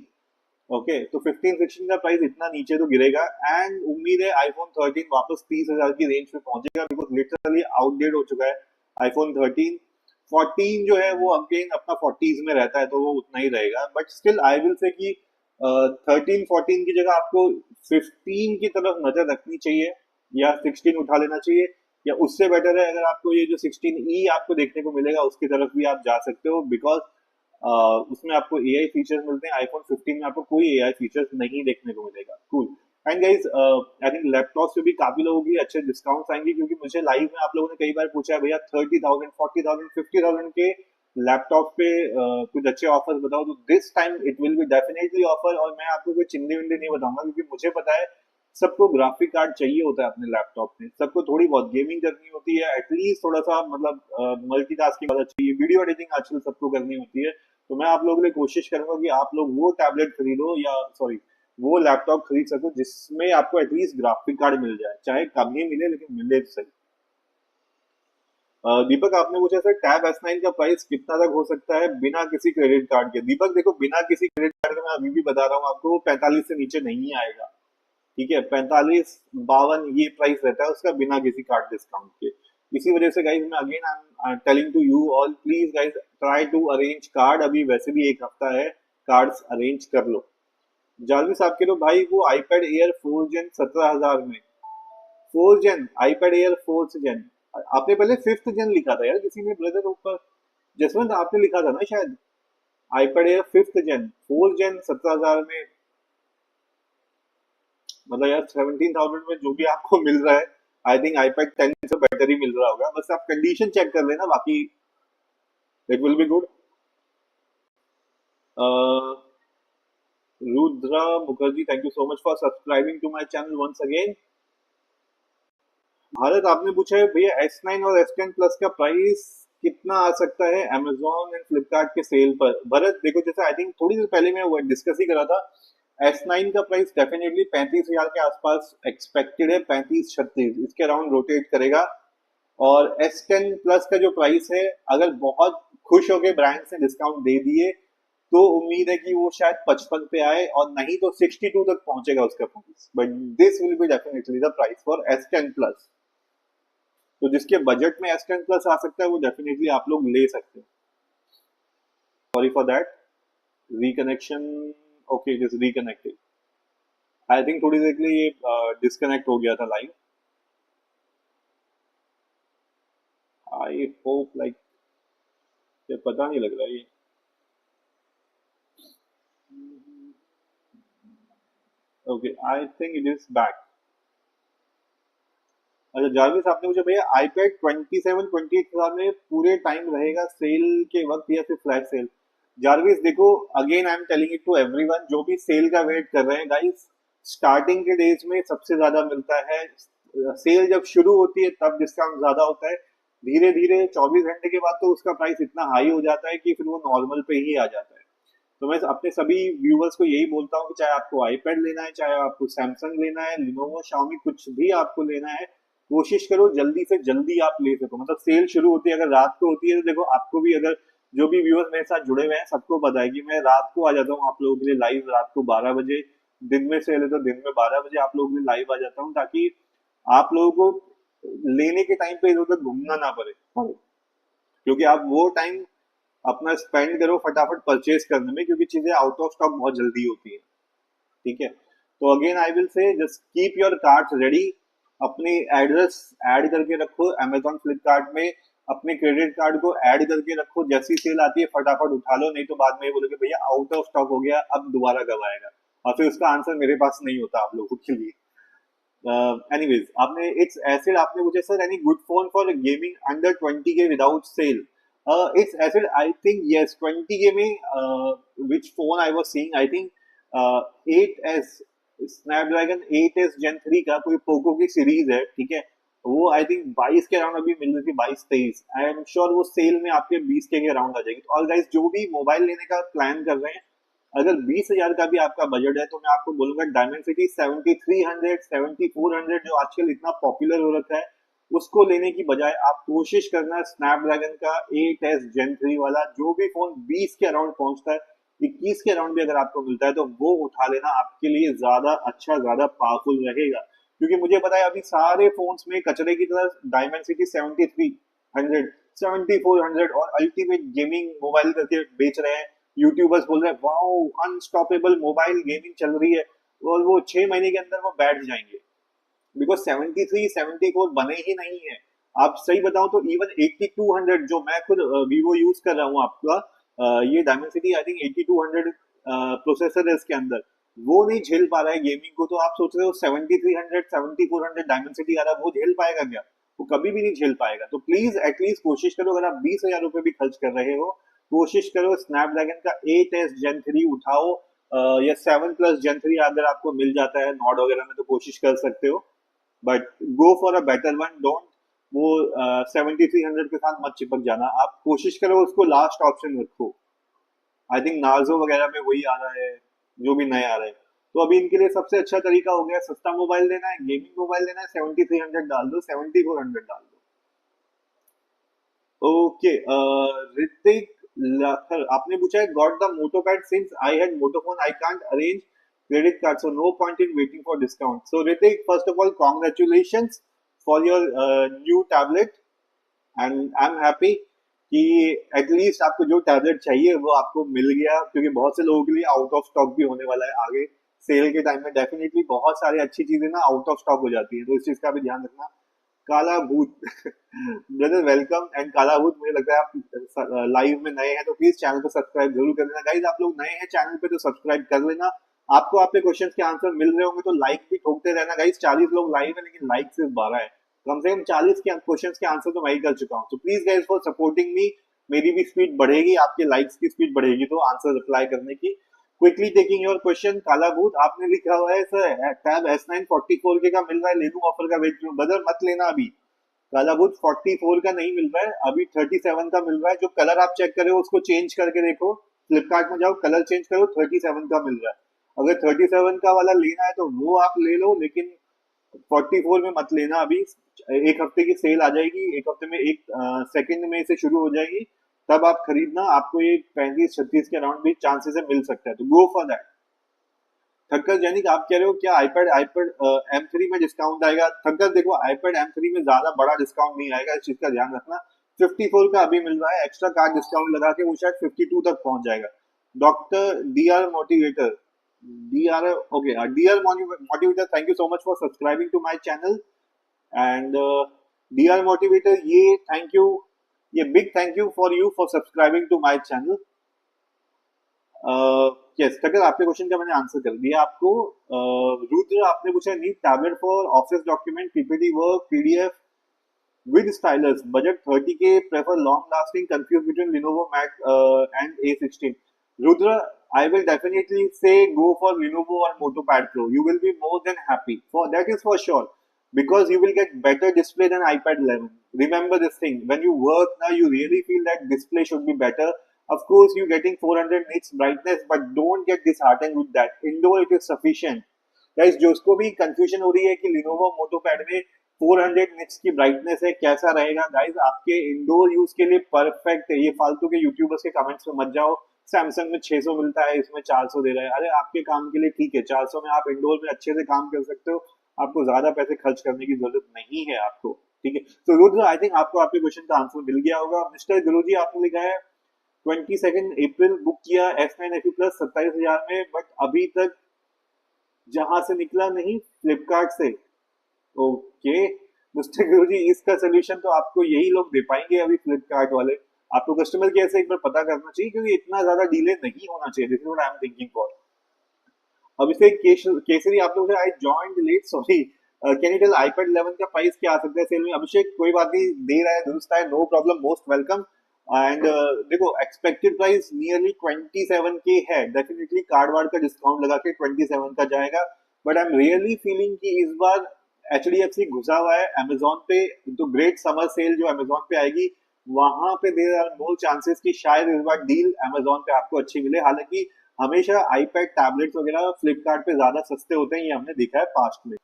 ओके, तो 15 16 का प्राइस इतना नीचे तो गिरेगा। एंड उम्मीद है आईफोन 13 वापस 30,000 की रेंज में पहुंचेगा, बिकॉज लिटरली आउटडेट हो चुका है आईफोन 13। 14 जो है वो अगेन अपना 40s में रहता है, तो वो उतना ही रहेगा। बट स्टिल आई विल से कि 13 14 की जगह आपको 15 की तरफ नजर रखनी चाहिए, या 16 उठा लेना चाहिए। या उससे बेटर है, अगर आपको ये जो 16E आपको देखने को मिलेगा, उसकी तरफ भी आप जा सकते हो, बिकॉज उसमें आपको एआई फीचर्स मिलते हैं। आईफोन 15 में आपको कोई एआई फीचर्स नहीं देखने को मिलेगा। Cool. And guys, I think laptop से भी काफी लोगों की अच्छे डिस्काउंट्स आएंगे, क्योंकि मुझे लाइव में आप लोगों ने कई बार पूछा है भैया 30,000 40,000 50,000 के लैपटॉप पे कुछ अच्छे ऑफर्स बताओ। तो this time it will be definitely offer. और मैं आपको कोई चिंदी विंदी नहीं बताऊंगा, क्योंकि मुझे पता है सबको ग्राफिक कार्ड चाहिए होता है अपने लैपटॉप में, सबको थोड़ी बहुत गेमिंग करनी होती है, एटलीस्ट थोड़ा सा मतलब मल्टीटास्किंग वाला चाहिए, वीडियो एडिटिंग आजकल सबको करनी होती है। तो मैं आप लोगों के लिए कोशिश करूंगा कि आप लोग वो टैबलेट खरीदो, या सॉरी वो लैपटॉप खरीद सको जिसमें आपको एटलीस्ट ग्राफिक कार्ड मिल जाए, चाहे कम ही मिले लेकिन मिले तो सही। दीपक, आपने पूछा सर टैब S9 का प्राइस कितना तक हो सकता है बिना किसी क्रेडिट कार्ड के। दीपक देखो, बिना किसी क्रेडिट कार्ड के मैं अभी भी बता रहा हूँ आपको, वो 45 से नीचे नहीं आएगा, ठीक है। 45 52 ये प्राइस रहता है उसका, बिना किसी कार्ड डिस्काउंट के। इसी वजह से गाइज मैं again I am telling to you all, please guys try to arrange card. अभी वैसे भी एक हफ्ता है, कार्ड्स अरेंज कर लो। जालवी साहब के तो भाई वो आईपैड एयर 4 जेन 17,000 में, 4 जेन आईपैड एयर 4 जेन। आपने पहले 5th जेन लिखा था यार किसी ने ब्रदर ऊपर। जसवंत, आपने लिखा था ना शायद आईपैड एयर 5th जेन 4 जेन 17,000 में। मतलब यार 17,000 में जो भी आपको मिल रहा है, आई थिंक आईपैड 10 से बेटर ही मिल रहा होगा। बस आप कंडीशन चेक कर लेना, बाकी it will be good. Rudra Mukherjee, thank you so much for subscribing to my channel once again. Bharat, आपने पूछा है भैया S9 और S10 प्लस का प्राइस कितना आ सकता है Amazon एंड फ्लिपकार्ट के सेल पर। भरत देखो, जैसे आई थिंक थोड़ी देर पहले मैं वो डिस्कस ही करा था, S9 का प्राइस डेफिनेटली 35,000 के आसपास एक्सपेक्टेड है, 35-36 इसके अराउंड रोटेट करेगा। और S10 प्लस का जो प्राइस है, अगर बहुत खुश होके ब्रांड्स ने डिस्काउंट दे दिए तो उम्मीद है कि वो शायद 55 पे आए, और नहीं तो 62 तक पहुंचेगा उसका price. But this will be definitely the price for S10 plus. तो जिसके बजट में S10 प्लस आ सकता है वो डेफिनेटली आप लोग ले सकते हैं। Sorry for that reconnection. Okay, it is reconnected. I think थोड़ी देर के लिए ये डिस्कनेक्ट हो गया था लाइव। आई होप लाइक, ये पता नहीं लग रहा है ये। Okay, I think it is back. अच्छा जारविस, आपने मुझे भैया आईपैड 27-28 हजार में पूरे टाइम रहेगा सेल के वक्त या फिर फ्लैश सेल? जारविस देखो, again I am telling it to everyone जो भी सेल का वेट कर रहे हैं गाइस, स्टार्टिंग के डेज में सबसे ज्यादा मिलता है। सेल जब शुरू होती है तब डिस्काउंट ज्यादा होता है। धीरे धीरे 24 घंटे के बाद तो उसका प्राइस इतना हाई हो जाता है कि फिर वो नॉर्मल पे ही आ जाता है। तो मैं अपने सभी व्यूवर्स को यही बोलता हूँ कि चाहे आपको आईपैड लेना है, चाहे आपको सैमसंग लेना है, लिनोवो, शाओमी, कुछ भी आपको लेना है, कोशिश करो जल्दी से जल्दी आप ले सको। मतलब सेल शुरू होती है, अगर रात को होती है तो देखो आपको भी, अगर जो भी व्यूअर्स मेरे साथ जुड़े हुए हैं सबको पता है कि मैं रात को आ जाता हूँ आप लोगों के लिए लाइव, रात को 12 बजे। दिन में सेल है तो दिन में 12 बजे आप लोगों के लिए लाइव आ जाता हूँ, ताकि आप लोगों को लेने के टाइम पे इधर उधर घूमना ना पड़े, क्योंकि आप वो टाइम अपना स्पेंड करो फटाफट परचेज करने में, क्योंकि चीजें आउट ऑफ स्टॉक बहुत जल्दी होती है। ठीक है, तो अगेन आई विल से just keep your cards ready. अपने एड्रेस ऐड करके रखो अमेजॉन फ्लिपकार्ट में, अपने क्रेडिट कार्ड को ऐड करके रखो, जैसी सेल आती है फटाफट उठा लो, नहीं तो बाद में ये बोलोगे भैया आउट ऑफ स्टॉक हो गया, अब दोबारा कब आएगा, और फिर उसका आंसर मेरे पास नहीं होता आप लोगों के लिए। एनीवेज, आपने इट्स एसिड, आपने मुझे sir any good phone for gaming under 20K without sale? It's acid, I think yes, 20K में which phone I was seeing, I think 8S, Snapdragon 8S Gen 3 का कोई पोको की series है, ठीक है, वो आई थिंक 22 के around अभी मिल रही थी, 22-23। आई एम श्योर वो सेल में आपके 20K के अराउंड आ जाएगी। तो ऑल गाइस जो भी मोबाइल लेने का प्लान कर रहे हैं, अगर 20,000 का भी आपका बजट है तो मैं आपको बोलूंगा डायमेंसिटी 7300, 7400 जो आजकल इतना पॉपुलर हो रखा है, उसको लेने की बजाय आप कोशिश करना स्नैपड्रैगन का 8S Gen 3 वाला। जो भी फोन 20 के अराउंड पहुंचता है, 21 के अराउंड भी अगर आपको मिलता है तो वो उठा लेना, आपके लिए ज्यादा अच्छा, ज्यादा पावरफुल रहेगा। क्योंकि मुझे पता है अभी सारे फोन्स में कचरे की तरह डायमेंसिटी 7300, 7400 और अल्टीमेट गेमिंग मोबाइल करके बेच रहे हैं। यूट्यूबर्स बोल रहे हैं वाओ अनस्टॉपेबल मोबाइल गेमिंग चल रही है, और वो 6 महीने के अंदर वो बैठ जाएंगे, बिकॉज 73-74 बने ही नहीं है। आप सही बताऊं तो इवन 8200 जो मैं खुद वीवो यूज कर रहा हूँ आपका, ये डायमेंसिटी आई थिंक 8200 प्रोसेसर है इसके अंदर, वो नहीं झेल पा रहा है गेमिंग को। तो आप सोच रहे हो 7300 7400 डायमेंसिटी आ रहा है, वो झेल पाएगा क्या? वो कभी भी नहीं झेल पाएगा। तो प्लीज एटलीस्ट कोशिश करो, अगर आप 20,000 रुपए भी खर्च कर रहे हो, कोशिश करो स्नैपड्रैगन का 8S Gen 3 उठाओ, या 7+ Gen 3 अगर आपको मिल जाता है नॉड वगैरह में तो कोशिश कर सकते हो, but go for a better one. Don't वो 7300 के साथ मत चिपक जाना, आप कोशिश करो उसको लास्ट ऑप्शन रखो। आई थिंक नार्जो वगैरह में वही आ रहा है, जो भी नए आ रहे हैं। तो अभी इनके लिए सबसे अच्छा तरीका हो गया, सस्ता मोबाइल लेना है, गेमिंग मोबाइल लेना है, 7300 डाल दो, 7400 डाल दो। ओके, ऋतिक लाखर, आपने पूछा है got the Moto pad since I had Moto phone I can't arrange credit card, so no point in waiting for discount. So Ritik, first of all, congratulations for your new tablet, and I'm happy कि at least आपको जो tablet चाहिए वो आपको मिल गया, क्योंकि बहुत से लोगों के लिए आउट ऑफ स्टॉक भी होने वाला है आगे। सेल के टाइम में डेफिनेटली बहुत सारी अच्छी चीजें ना आउट ऑफ स्टॉक हो जाती है, तो इस चीज का भी ध्यान रखना। काला भूत ब्रदर वेलकम, एंड काला भूत मुझे लगता है आप लाइव में नए हैं तो प्लीज चैनल को सब्सक्राइब जरूर कर लेना। गाइज आप लोग नए हैं चैनल पे तो सब्सक्राइब कर लेना। आपको आपके क्वेश्चंस के आंसर मिल रहे होंगे तो लाइक भी ठोकते रहना। गाइज 40 लोग लाइव है लेकिन लाइक सिर्फ 12 है, कम से कम 40 के क्वेश्चंस के आंसर तो मैं ही कर चुका हूँ। तो please guys for supporting me, मेरी भी स्पीड बढ़ेगी, आपके लाइक्स की स्पीड बढ़ेगी तो आंसर रिप्लाई करने की। क्विकली टेकिंग योर क्वेश्चन, काला भूत आपने लिखा हुआ है सर टैब S9 44 के का मिल रहा है, ले लूं ऑफर का वेट करूं? ब्रदर मत लेना अभी, काला भूत 44 का नहीं मिल रहा है अभी, 37 का मिल रहा है। जो कलर आप चेक करे हो उसको चेंज करके देखो, फ्लिपकार्ट में जाओ कलर चेंज करो, 37 का मिल रहा है। अगर 37 का वाला लेना है तो वो आप ले लो, लेकिन 44 में मत लेना अभी। एक हफ्ते की सेल आ जाएगी, एक हफ्ते में, एक सेकंड में से शुरू हो जाएगी, तब आप खरीदना, आपको ये 35-36 के अराउंड भी चांसेस है मिल सकता है, तो गो फॉर दैट। ठक्कर जैनिक आप कह रहे हो क्या आईपैड आईपैड M3 में डिस्काउंट आएगा? ठक्कर देखो आईपैड M3 में ज्यादा बड़ा डिस्काउंट नहीं आएगा, इस चीज का ध्यान रखना। 54 का अभी मिल रहा है, एक्स्ट्रा कार्ड डिस्काउंट लगा के वो शायद 52 तक पहुंच जाएगा। Doctor D R motivator, D R okay, D R motivator, thank you so much for subscribing to my channel. And D R motivator, ये थैंक यू, ये big thank you for you for subscribing to my channel. Yash Thakkar, आपके question का मैंने answer कर दिया आपको। रुद्र आपने पूछा need tablet for office document, PPT work, PDF with stylus, budget 30K, prefer long lasting, confused between Lenovo Mac and A16. Rudra, I will definitely say go for Lenovo or MotoPad Pro. You will be more than happy. For that is for sure. Because you will get better display than iPad 11. Remember this thing. When you work now, you really feel that display should be better. Of course, you're getting 400 nits brightness, but don't get disheartened with that. Indoor, it is sufficient. Guys जो उसको भी confusion हो रही है कि Lenovo मोटोपैड में 400 nits की brightness है, कैसा रहेगा? गाइस आपके इंडोर यूज के लिए परफेक्ट है। ये फालतू के यूट्यूबर्स के कमेंट्स में मत जाओ, सैमसंग में 600 मिलता है, इसमें 400 दे रहा है। अरे आपके काम के लिए ठीक है, 400 में आप इंडोर में अच्छे से काम कर सकते हो, आपको ज्यादा पैसे खर्च करने की जरूरत नहीं है आपको, ठीक है। तो रुद्र आई थिंक आपको आपके क्वेश्चन का आंसर मिल गया होगा। मिस्टर गुरुजी आपने लिखा है 22 अप्रैल बुक किया S9 FE+ 27,000 में, बट अभी तक जहां से निकला नहीं, फ्लिपकार्ट से। ओके मिस्टर गुरुजी, इसका सोल्यूशन तो आपको यही लोग दे पाएंगे अभी, फ्लिपकार्ट वाले। आपको कस्टमर केयर से एक बार पता करना चाहिए, क्योंकि इतना ज्यादा डिले नहीं होना चाहिए। This is what I am thinking for. Abhishek Kesari आप लोग, I joined late, sorry. Can you tell iPad 11 का प्राइस क्या आ सकता है सेल में? अभिषेक कोई बात नहीं, दे रहा है, दुरुस्त है, no problem, most welcome. And देखो एक्सपेक्टेड प्राइस नियरली 27K है, डेफिनेटली कार्ड वार्ड का डिस्काउंट लगा के 27 का जाएगा। But I am really feeling कि इस बार HDFC घुसा हुआ है अमेजोन पे, तो ग्रेट समर सेल जो अमेजोन पे आएगी, वहां पे देर आर मोर चांसेस कि शायद इस बार डील अमेजोन पे आपको अच्छी मिले। हालांकि हमेशा आईपैड टैबलेट्स वगैरह फ्लिपकार्ट पे ज्यादा सस्ते होते हैं, ये हमने देखा है पास्ट में।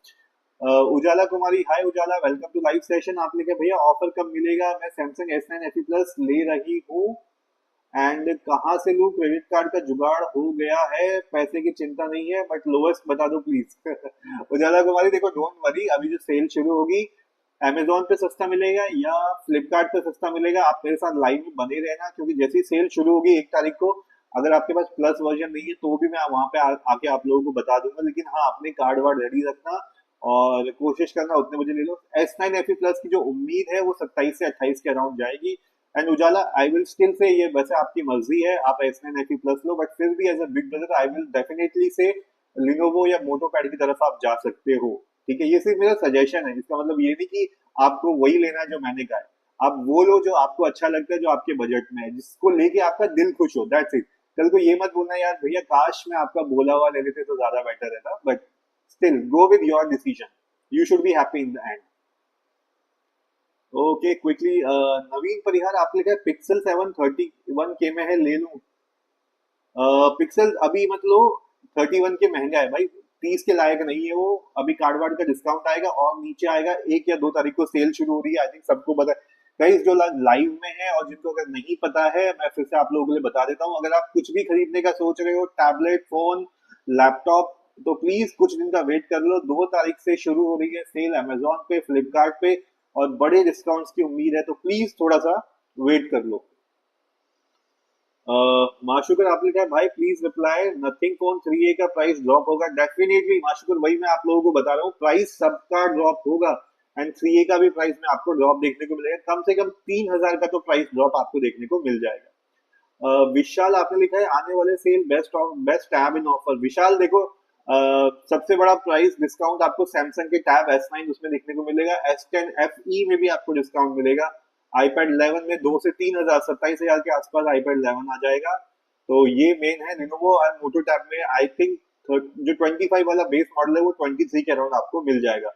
उजाला कुमारी, हाय उजाला, वेलकम टू लाइव सेशन। आपने कहा भैया ऑफर कब मिलेगा? मैं सैमसंग S9 FE+ ले रही हूँ, एंड कहाँ से लूँ? क्रेडिट कार्ड का जुगाड़ हो गया है, पैसे की चिंता नहीं है, बट लोएस्ट बता दो प्लीज। उजाला कुमारी देखो, डोंट वरी, अभी जो सेल शुरू होगी अमेजोन पे सस्ता मिलेगा या फ्लिपकार्ट पे सस्ता मिलेगा, आप मेरे साथ लाइव में बने रहना, क्योंकि जैसी सेल शुरू होगी 1 तारीख को, अगर आपके पास प्लस वर्जन नहीं है तो भी मैं वहां पे आके आप लोगों को बता दूंगा। लेकिन हाँ, अपने कार्ड वार्ड रेडी रखना और कोशिश करना उतने बजे ले लो। S9 FE+ की जो उम्मीद है वो 27 से 28 के अराउंड जाएगी। And Ujala, I will still say, ये वैसे आपकी मर्जी है, आप S9 FE+ लो, बट फिर भी as a big brother I will definitely say Lenovo या मोटोपैड की तरफ आप जा सकते हो, ठीक है। ये सिर्फ मेरा सजेशन है, इसका मतलब ये नहीं कि आपको वही लेना है जो मैंने कहा है। आप वो लो जो आपको अच्छा लगता है, जो आपके बजट में है, जिसको लेके आपका दिल खुश हो, दैट्स इट। कल को ये मत बोलना यार भैया काश मैं आपका बोला हुआ ले लेते तो ज्यादा बेटर रहता, but still go with your decision, you should be happy in the end. Okay quickly, Naveen Parihar आपने लिखा है पिक्सल 7 31K में है, ले लूं? पिक्सल अभी मत लो, 31 के महंगा है भाई, 30 के लायक नहीं है वो। अभी कार्ड वार्ड का डिस्काउंट आएगा और नीचे आएगा, 1 या 2 तारीख को सेल शुरू हो रही है, आई थिंक सबको पता है। गाइस जो लाइव में है और जिनको अगर नहीं पता है, मैं फिर से आप लोगों के लिए बता देता हूँ। अगर आप कुछ भी खरीदने का सोच रहे हो, टैबलेट, फोन, लैपटॉप, तो प्लीज कुछ दिन का वेट कर लो। 2 तारीख से शुरू हो रही है सेल अमेजोन पे, फ्लिपकार्ट पे, और बड़े डिस्काउंट्स की उम्मीद है, तो प्लीज थोड़ा सा वेट कर लो। माशुकर आपने कहा भाई please reply, nothing phone 3A का प्राइस ड्रॉप होगा? डेफिनेटली माशुकर, वही मैं आप लोगों को बता रहा हूँ, प्राइस सबका ड्रॉप होगा, एंड 3A का भी प्राइस में आपको ड्रॉप देखने को मिलेगा। कम से कम 3000 का तो प्राइस ड्रॉप आपको देखने को मिल जाएगा। विशाल आपने लिखा है आने वाले sale best tab in offer. Vishal देखो, सबसे बड़ा प्राइस डिस्काउंट आपको सैमसंग के टैब S9 उसमें देखने को मिलेगा, S10 FE में भी आपको डिस्काउंट मिलेगा। iPad 11 में 2 से 3 हजार, 27 हजार के आसपास iPad 11 आ जाएगा। तो ये मेन है Lenovo और मोटो टैब में। आई थिंक जो 25 वाला बेस मॉडल है वो 23 के अराउंड आपको मिल जाएगा।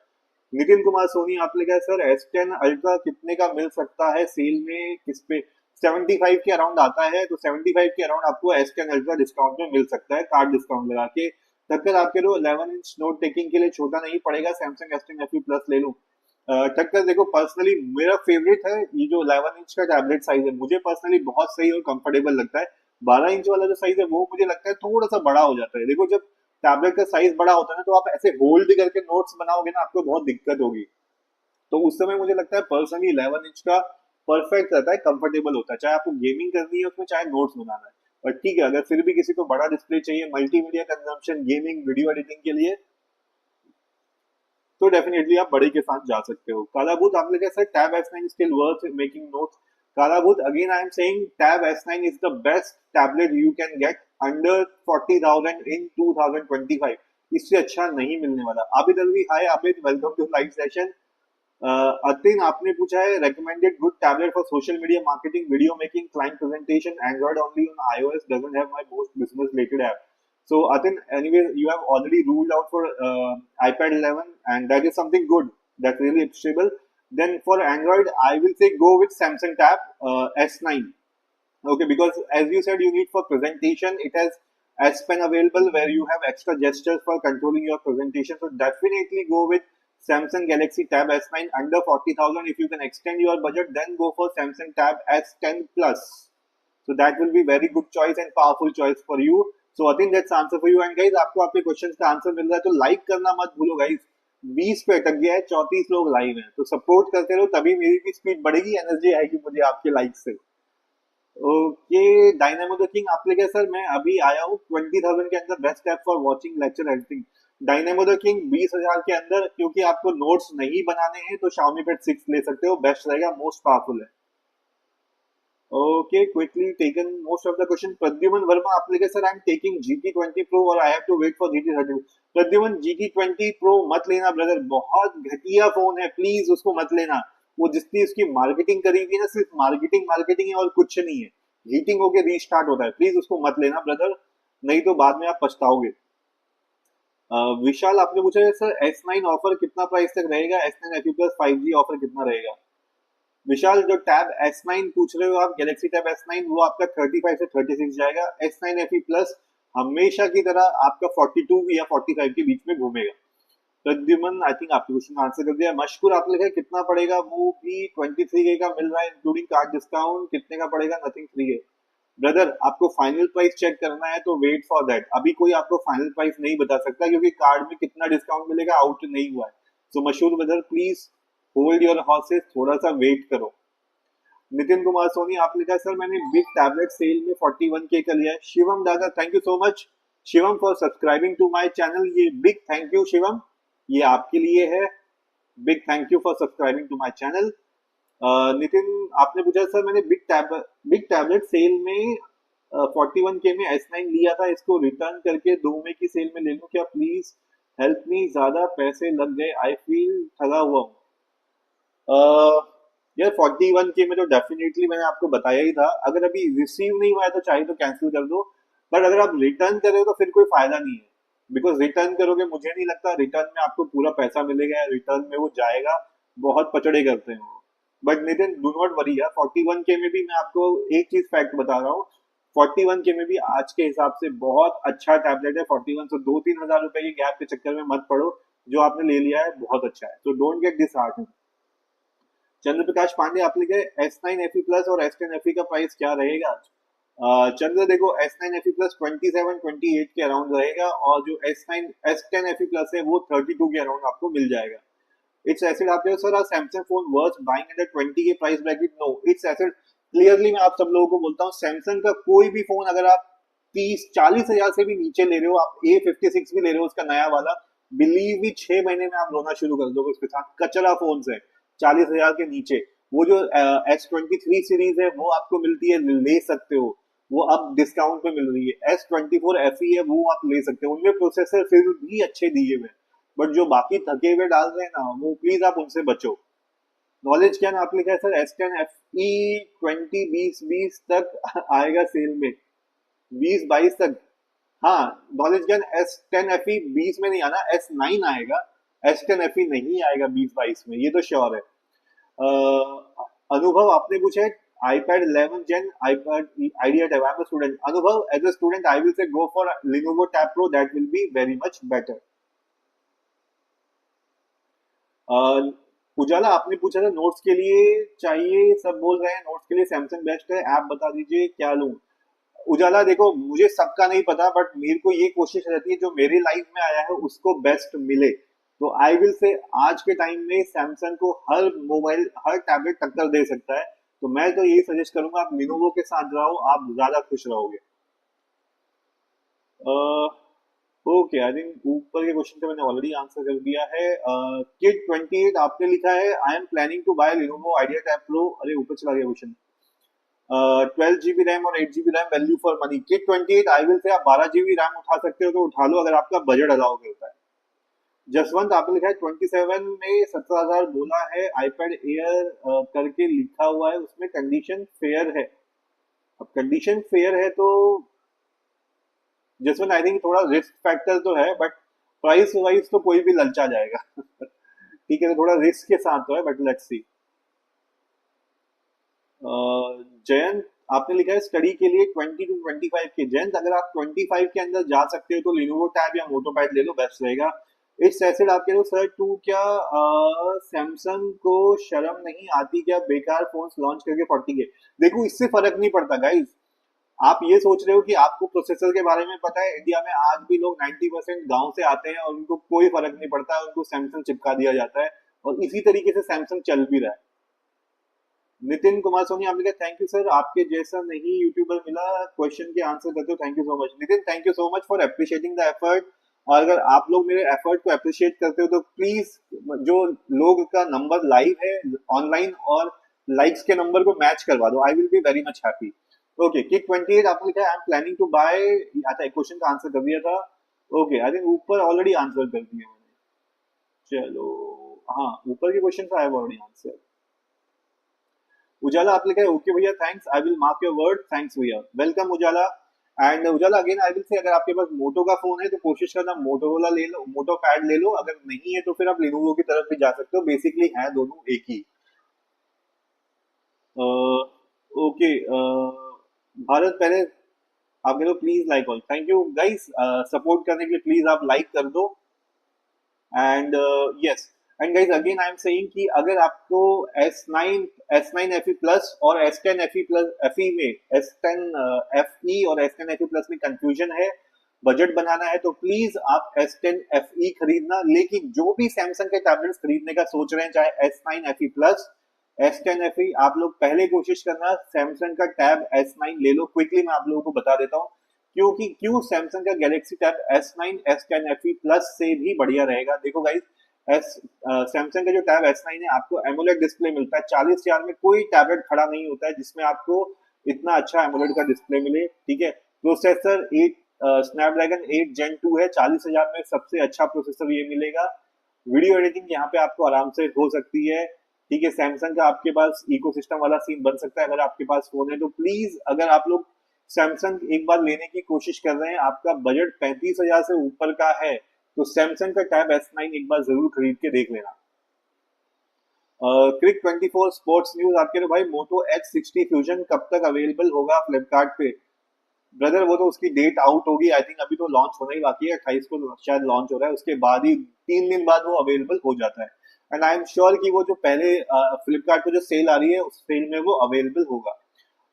नितिन कुमार सोनी आपने कहा सर S10 अल्ट्रा कितने का मिल सकता है सेल में, किस पे? 75 के अराउंड आता है, तो 75 के अराउंड आपको S10 अल्ट्रा डिस्काउंट में मिल सकता है, कार्ड डिस्काउंट लगा के। टक्कर आपके लो 11 इंच नोट टेकिंग के लिए छोटा नहीं पड़ेगा, सैमसंग S10 FE प्लस ले लूं। टक्कर देखो, पर्सनली मेरा फेवरेट है ये जो 11 इंच का टैबलेट साइज है, मुझे पर्सनली बहुत सही और कंफर्टेबल लगता है। 12 इंच वाला जो साइज है वो मुझे लगता है थोड़ा सा बड़ा हो जाता है। देखो, जब टैबलेट का साइज बड़ा होता है ना, तो आप ऐसे होल्ड करके नोट्स बनाओगे ना, आपको बहुत दिक्कत होगी। तो उस समय मुझे लगता है पर्सनली 11 इंच का परफेक्ट रहता है, कंफर्टेबल होता है, चाहे आपको गेमिंग करनी है उसमें, चाहे नोट्स बनाना है। पर ठीक है, अगर फिर भी किसी को बड़ा डिस्प्ले चाहिए multimedia consumption, gaming, video editing के लिए, तो डेफिनेटली आप बड़े के साथ जा सकते हो। कालाभूत आपने कैसे tab S9 still worth making notes? Kalabhoot, again I am saying tab S9 is the best tablet you can get under 40,000 इन 2025। इससे अच्छा नहीं मिलने वाला। Abid Alvi, hi Abid, welcome to live session. Atin आपने पूछा है recommended good tablet for social media marketing, video making, client presentation, Android only on iOS, doesn't have my most business related app. So Atin, anyway, you have already ruled out for iPad 11, and that is something good. That's really appreciable. Then for Android, I will say go with Samsung Tab S9. Okay, because as you said, you need for presentation. It has S Pen available where you have extra gestures for controlling your presentation. So definitely go with Samsung Galaxy Tab S9 under 40,000. If you can extend your budget, then go for Samsung Tab S10 Plus. So that will be very good choice and powerful choice for you. So I think that's answer for you. And guys, आपको आपके questions का answer मिल रहा है तो like करना मत भूलो guys. 20 पे अटक गया है, 34 लोग लाइव हैं, तो सपोर्ट करते रहो, तभी मेरी भी स्पीड बढ़ेगी, एनर्जी आएगी मुझे आपके लाइक से। ओके, डायनामो द किंग आपने क्या सर, मैं अभी आया हूँ 20,000 के अंदर best app for watching lecture editing. Dynamo the king 20,000 के अंदर, क्योंकि आपको नोट्स नहीं बनाने हैं तो Xiaomi Pad 6 ले सकते हो, बेस्ट रहेगा, मोस्ट पावरफुल है। Okay, quickly taken most of the question. Pradyuman Verma आपने क्या sir, I am taking GT20 Pro और I have to wait for GT30। Pradyuman, GT20 Pro मत लेना ब्रदर, बहुत घटिया फोन है, प्लीज उसको मत लेना। वो जितनी उसकी मार्केटिंग करी हुई है ना, सिर्फ मार्केटिंग मार्केटिंग है और कुछ नहीं है। हीटिंग होके रीस्टार्ट होता है, प्लीज उसको मत लेना ब्रदर, नहीं तो बाद में आप पछताओगे। विशाल आपने पूछा है सर S9 ऑफर कितना प्राइस तक रहेगा, S9 FE plus 5G offer कितना रहेगा? विशाल, जो टैब S9 पूछ रहे हो आप, गैलेक्सी टैब S9, वो आपका 35 से 36 जाएगा। S9 FE प्लस हमेशा की तरह आपका 42 या 45 के बीच में घूमेगा। प्रद्युमन, आई थिंक आपके क्वेश्चन आंसर कर दिया। मशकूर आप लिखा है कितना पड़ेगा, वो भी 23K का मिल रहा है इंक्लूडिंग कार्ड डिस्काउंट, कितने का पड़ेगा? नथिंग 3 है ब्रदर, आपको फाइनल प्राइस चेक करना है तो वेट फॉर दैट। अभी कोई आपको फाइनल प्राइस नहीं बता सकता क्योंकि कार्ड में कितना डिस्काउंट मिलेगा आउट नहीं हुआ है। सो मशहूर brother, please hold your horses, थोड़ा सा वेट करो। नितिन कुमार सोनी आपने कहा सर मैंने बिग टैबलेट सेल में 41K का लिया है। शिवम दादा, thank you so much Shivam for subscribing to my channel. ये बिग थैंक यू शिवम, ये आपके लिए है। Big thank you for subscribing to my channel. Nitin आपने पूछा सर मैंने बिग टैबलेट सेल में 41K में S9 लिया था, इसको रिटर्न करके 2 मई की सेल में ले लूं क्या, प्लीज हेल्प मी, ज्यादा पैसे लग गए, आई फील ठगा हुआ हूँ। यार 41K में तो डेफिनेटली मैंने आपको बताया ही था, अगर अभी रिसीव नहीं हुआ है तो चाहे तो कैंसिल कर दो, बट अगर आप रिटर्न कर रहे हो तो फिर कोई फायदा नहीं है, बिकॉज रिटर्न करोगे मुझे नहीं लगता रिटर्न में आपको पूरा पैसा मिलेगा, रिटर्न में वो जाएगा, बहुत पचड़े करते हैं। But Nitin do not worry यार, 41K में भी मैं आपको एक चीज फैक्ट बता रहा हूँ, 41K में भी आज के हिसाब से बहुत अच्छा टैबलेट है। 41, तो 2-3 हजार रुपए के गैप के चक्कर में मत पड़ो, जो आपने ले लिया है बहुत अच्छा है, तो डोंट गेट डिस हार्ट। चंद्र प्रकाश पांडे आप लिखे S9 FE प्लस और S10 FE का प्राइस क्या रहेगा? चंद्र देखो, S9 FE प्लस 27-28 के अराउंड रहेगा, और जो S10 FE प्लस है वो 32 के अराउंड आपको मिल जाएगा। इट्स एसिड आप sir are Samsung phone worth buying under 20 K price bracket? No, it's acid clearly मैं आप सब लोगों को बोलता हूँ, सैमसंग का कोई भी फोन अगर आप 30-40 हजार से भी नीचे ले रहे हो, आप A56 भी ले रहे हो उसका नया वाला, बिलीव भी 6 महीने में आप रोना शुरू कर दोगे उसके साथ। कचरा फोन है 40 हजार के नीचे। वो जो S23 सीरीज है वो आपको मिलती है, ले सकते हो, वो अब डिस्काउंट पे मिल रही है। S24 FE है वो आप ले सकते हो, उनमें प्रोसेसर फिर भी अच्छे दिए हुए, बट जो बाकी थके हुए डाल रहे हैं ना, वो प्लीज आप उनसे बचो। नॉलेज क्या ना आप लिखा है सर S10 E20 20 20 तक आएगा सेल में, 20 22 तक। हाँ, नॉलेज गन S10 FE 20 में नहीं आना, S9 आएगा, S10 FE नहीं आएगा 20 22 में, ये तो श्योर है। अनुभव आपने पूछा है iPad 11 Gen, iPad Idea Tab, I'm a student. Anubhav, as a student, I will say go for Lenovo Tab Pro. That will be very much better. उजाला आपने पूछा था नोट्स के लिए चाहिए, सब बोल रहे हैं नोट्स के लिए सैमसंग बेस्ट है, ऐप बता दीजिए क्या लूं। उजाला देखो, मुझे सबका नहीं पता, बट मेरे को ये कोशिश रहती है जो मेरी लाइफ में आया है उसको बेस्ट मिले। तो आई विल से आज के टाइम में सैमसंग को हर मोबाइल हर टैबलेट टक्कर दे सकता है। तो मैं तो यही सजेस्ट करूंगा आप लिनोवो के साथ जाओ, आप ज्यादा खुश रहोगे। ओके, आई थिंक ऊपर के क्वेश्चन का मैंने ऑलरेडी आंसर कर दिया है। किड 28 आपने लिखा है I am planning to buy Lenovo idea tab pro. अरे ऊपर चला गया क्वेश्चन। 12 GB रैम और 8 GB RAM value for money. Kid 28 I will से आप 12 GB रैम उठा सकते हो तो उठा लो, अगर आपका बजट अलाउ करता है। जसवंत आपने लिखा है 27 में 17,000 बोला है, आईपैड एयर करके लिखा हुआ है, उसमें कंडीशन फेयर है। अब कंडीशन फेयर है तो जसवंत आई थिंक थोड़ा रिस्क फैक्टर तो है, बट प्राइस वाइज तो कोई भी ललचा जाएगा। ठीक है, तो थोड़ा रिस्क के साथ तो है, बट लेट्स सी। जयंत आपने लिखा है स्टडी के लिए 20 to 25 के। जयंत अगर आप 25 के अंदर जा सकते हो तो लिनोवो टैब या मोटो पैड ले लो, बेस्ट रहेगा। इट्स एसिड आप कह रहे हो सर टू क्या सैमसंग को शर्म नहीं आती क्या बेकार फोन लॉन्च करके 40 के। देखो इससे फर्क नहीं पड़ता गाइज, आप ये सोच रहे हो कि आपको प्रोसेसर के बारे में पता है। इंडिया में आज भी लोग 90% गांव से आते हैं और उनको कोई फर्क नहीं पड़ता, उनको सैमसंग चिपका दिया जाता है और इसी तरीके से सैमसंग चल भी रहा है। नितिन कुमार सोनी आपने कहा थैंक यू सर, आपके जैसा नहीं यूट्यूबर मिला क्वेश्चन के आंसर करते हो, thank you so much. Nitin thank you so much for appreciating the effort. और अगर आप लोग मेरे एफर्ट को अप्रिशिएट करते हो तो प्लीज जो लोग का नंबर लाइव है ऑनलाइन और लाइक्स के नंबर को मैच करवा दो, I will be very much happy. Okay, kick 28 आपने लिखा है I am planning to buy. अच्छा, एक क्वेश्चन का आंसर कर दिया था। ओके, आई थिंक ऊपर ऑलरेडी आंसर कर दिया मैंने। चलो, हाँ ऊपर के क्वेश्चन का I have already answer. Ujala आप लिखा है ओके भैया thanks, I will mark your word, thanks भैया, welcome Ujala. And Ujala again I will से अगर आपके पास मोटो का फोन है तो कोशिश करना मोटोरोला ले लो, मोटो पैड ले लो, अगर नहीं है तो फिर आप लिनोवो की तरफ भी जा सकते हो, बेसिकली है दोनों एक ही। ओके, भारत पहले आप कह दो please like all, thank you guys support करने के लिए, प्लीज आप लाइक कर दो। And yes, and guys again I am saying कि अगर आपको S9 FE प्लस और S10 FE प्लस FE में S10 FE और S10 FE प्लस में कंफ्यूजन है, बजट बनाना है, तो प्लीज आप S10 FE खरीदना। लेकिन जो भी सैमसंग के टैबलेट्स खरीदने का सोच रहे हैं, चाहे S9 FE plus S10 FE, आप लोग पहले कोशिश करना सैमसंग का टैब S9 ले लो। क्विकली मैं आप लोगों को बता देता हूँ क्योंकि क्यों सैमसंग का Galaxy tab S9 S10 FE plus से भी बढ़िया रहेगा। देखो गाइस, सैमसंग का जो टैब S9 है आपको एमोलेड डिस्प्ले मिलता है, 40,000 में कोई टैबलेट खड़ा नहीं होता है जिसमें आपको इतना अच्छा एमोलेड का डिस्प्ले मिले। ठीक है, प्रोसेसर 8 स्नैपड्रैगन 8 Gen 2 है, 40,000 में सबसे अच्छा प्रोसेसर ये मिलेगा। वीडियो एडिटिंग यहाँ पे आपको आराम से हो सकती है। ठीक है, सैमसंग का आपके पास इकोसिस्टम वाला सीन बन सकता है अगर आपके पास फोन है तो। प्लीज अगर आप लोग सैमसंग एक बार लेने की कोशिश कर रहे हैं, आपका बजट 35,000 से ऊपर का है, तो सैमसंग का टैब S9 एक बार जरूर खरीद के देख लेना। क्रिक 24 स्पोर्ट्स न्यूज आप कह रहे हो भाई मोटो X60 फ्यूजन कब तक अवेलेबल होगा फ्लिपकार्ट पे। ब्रदर वो तो उसकी डेट आउट होगी, आई थिंक अभी तो लॉन्च होना ही बाकी है, 28 को शायद लॉन्च हो रहा है, उसके बाद ही 3 दिन बाद वो अवेलेबल हो जाता है। एंड आई एम श्योर कि वो जो पहले फ्लिपकार्ट पे जो सेल आ रही है उस सेल में वो अवेलेबल होगा।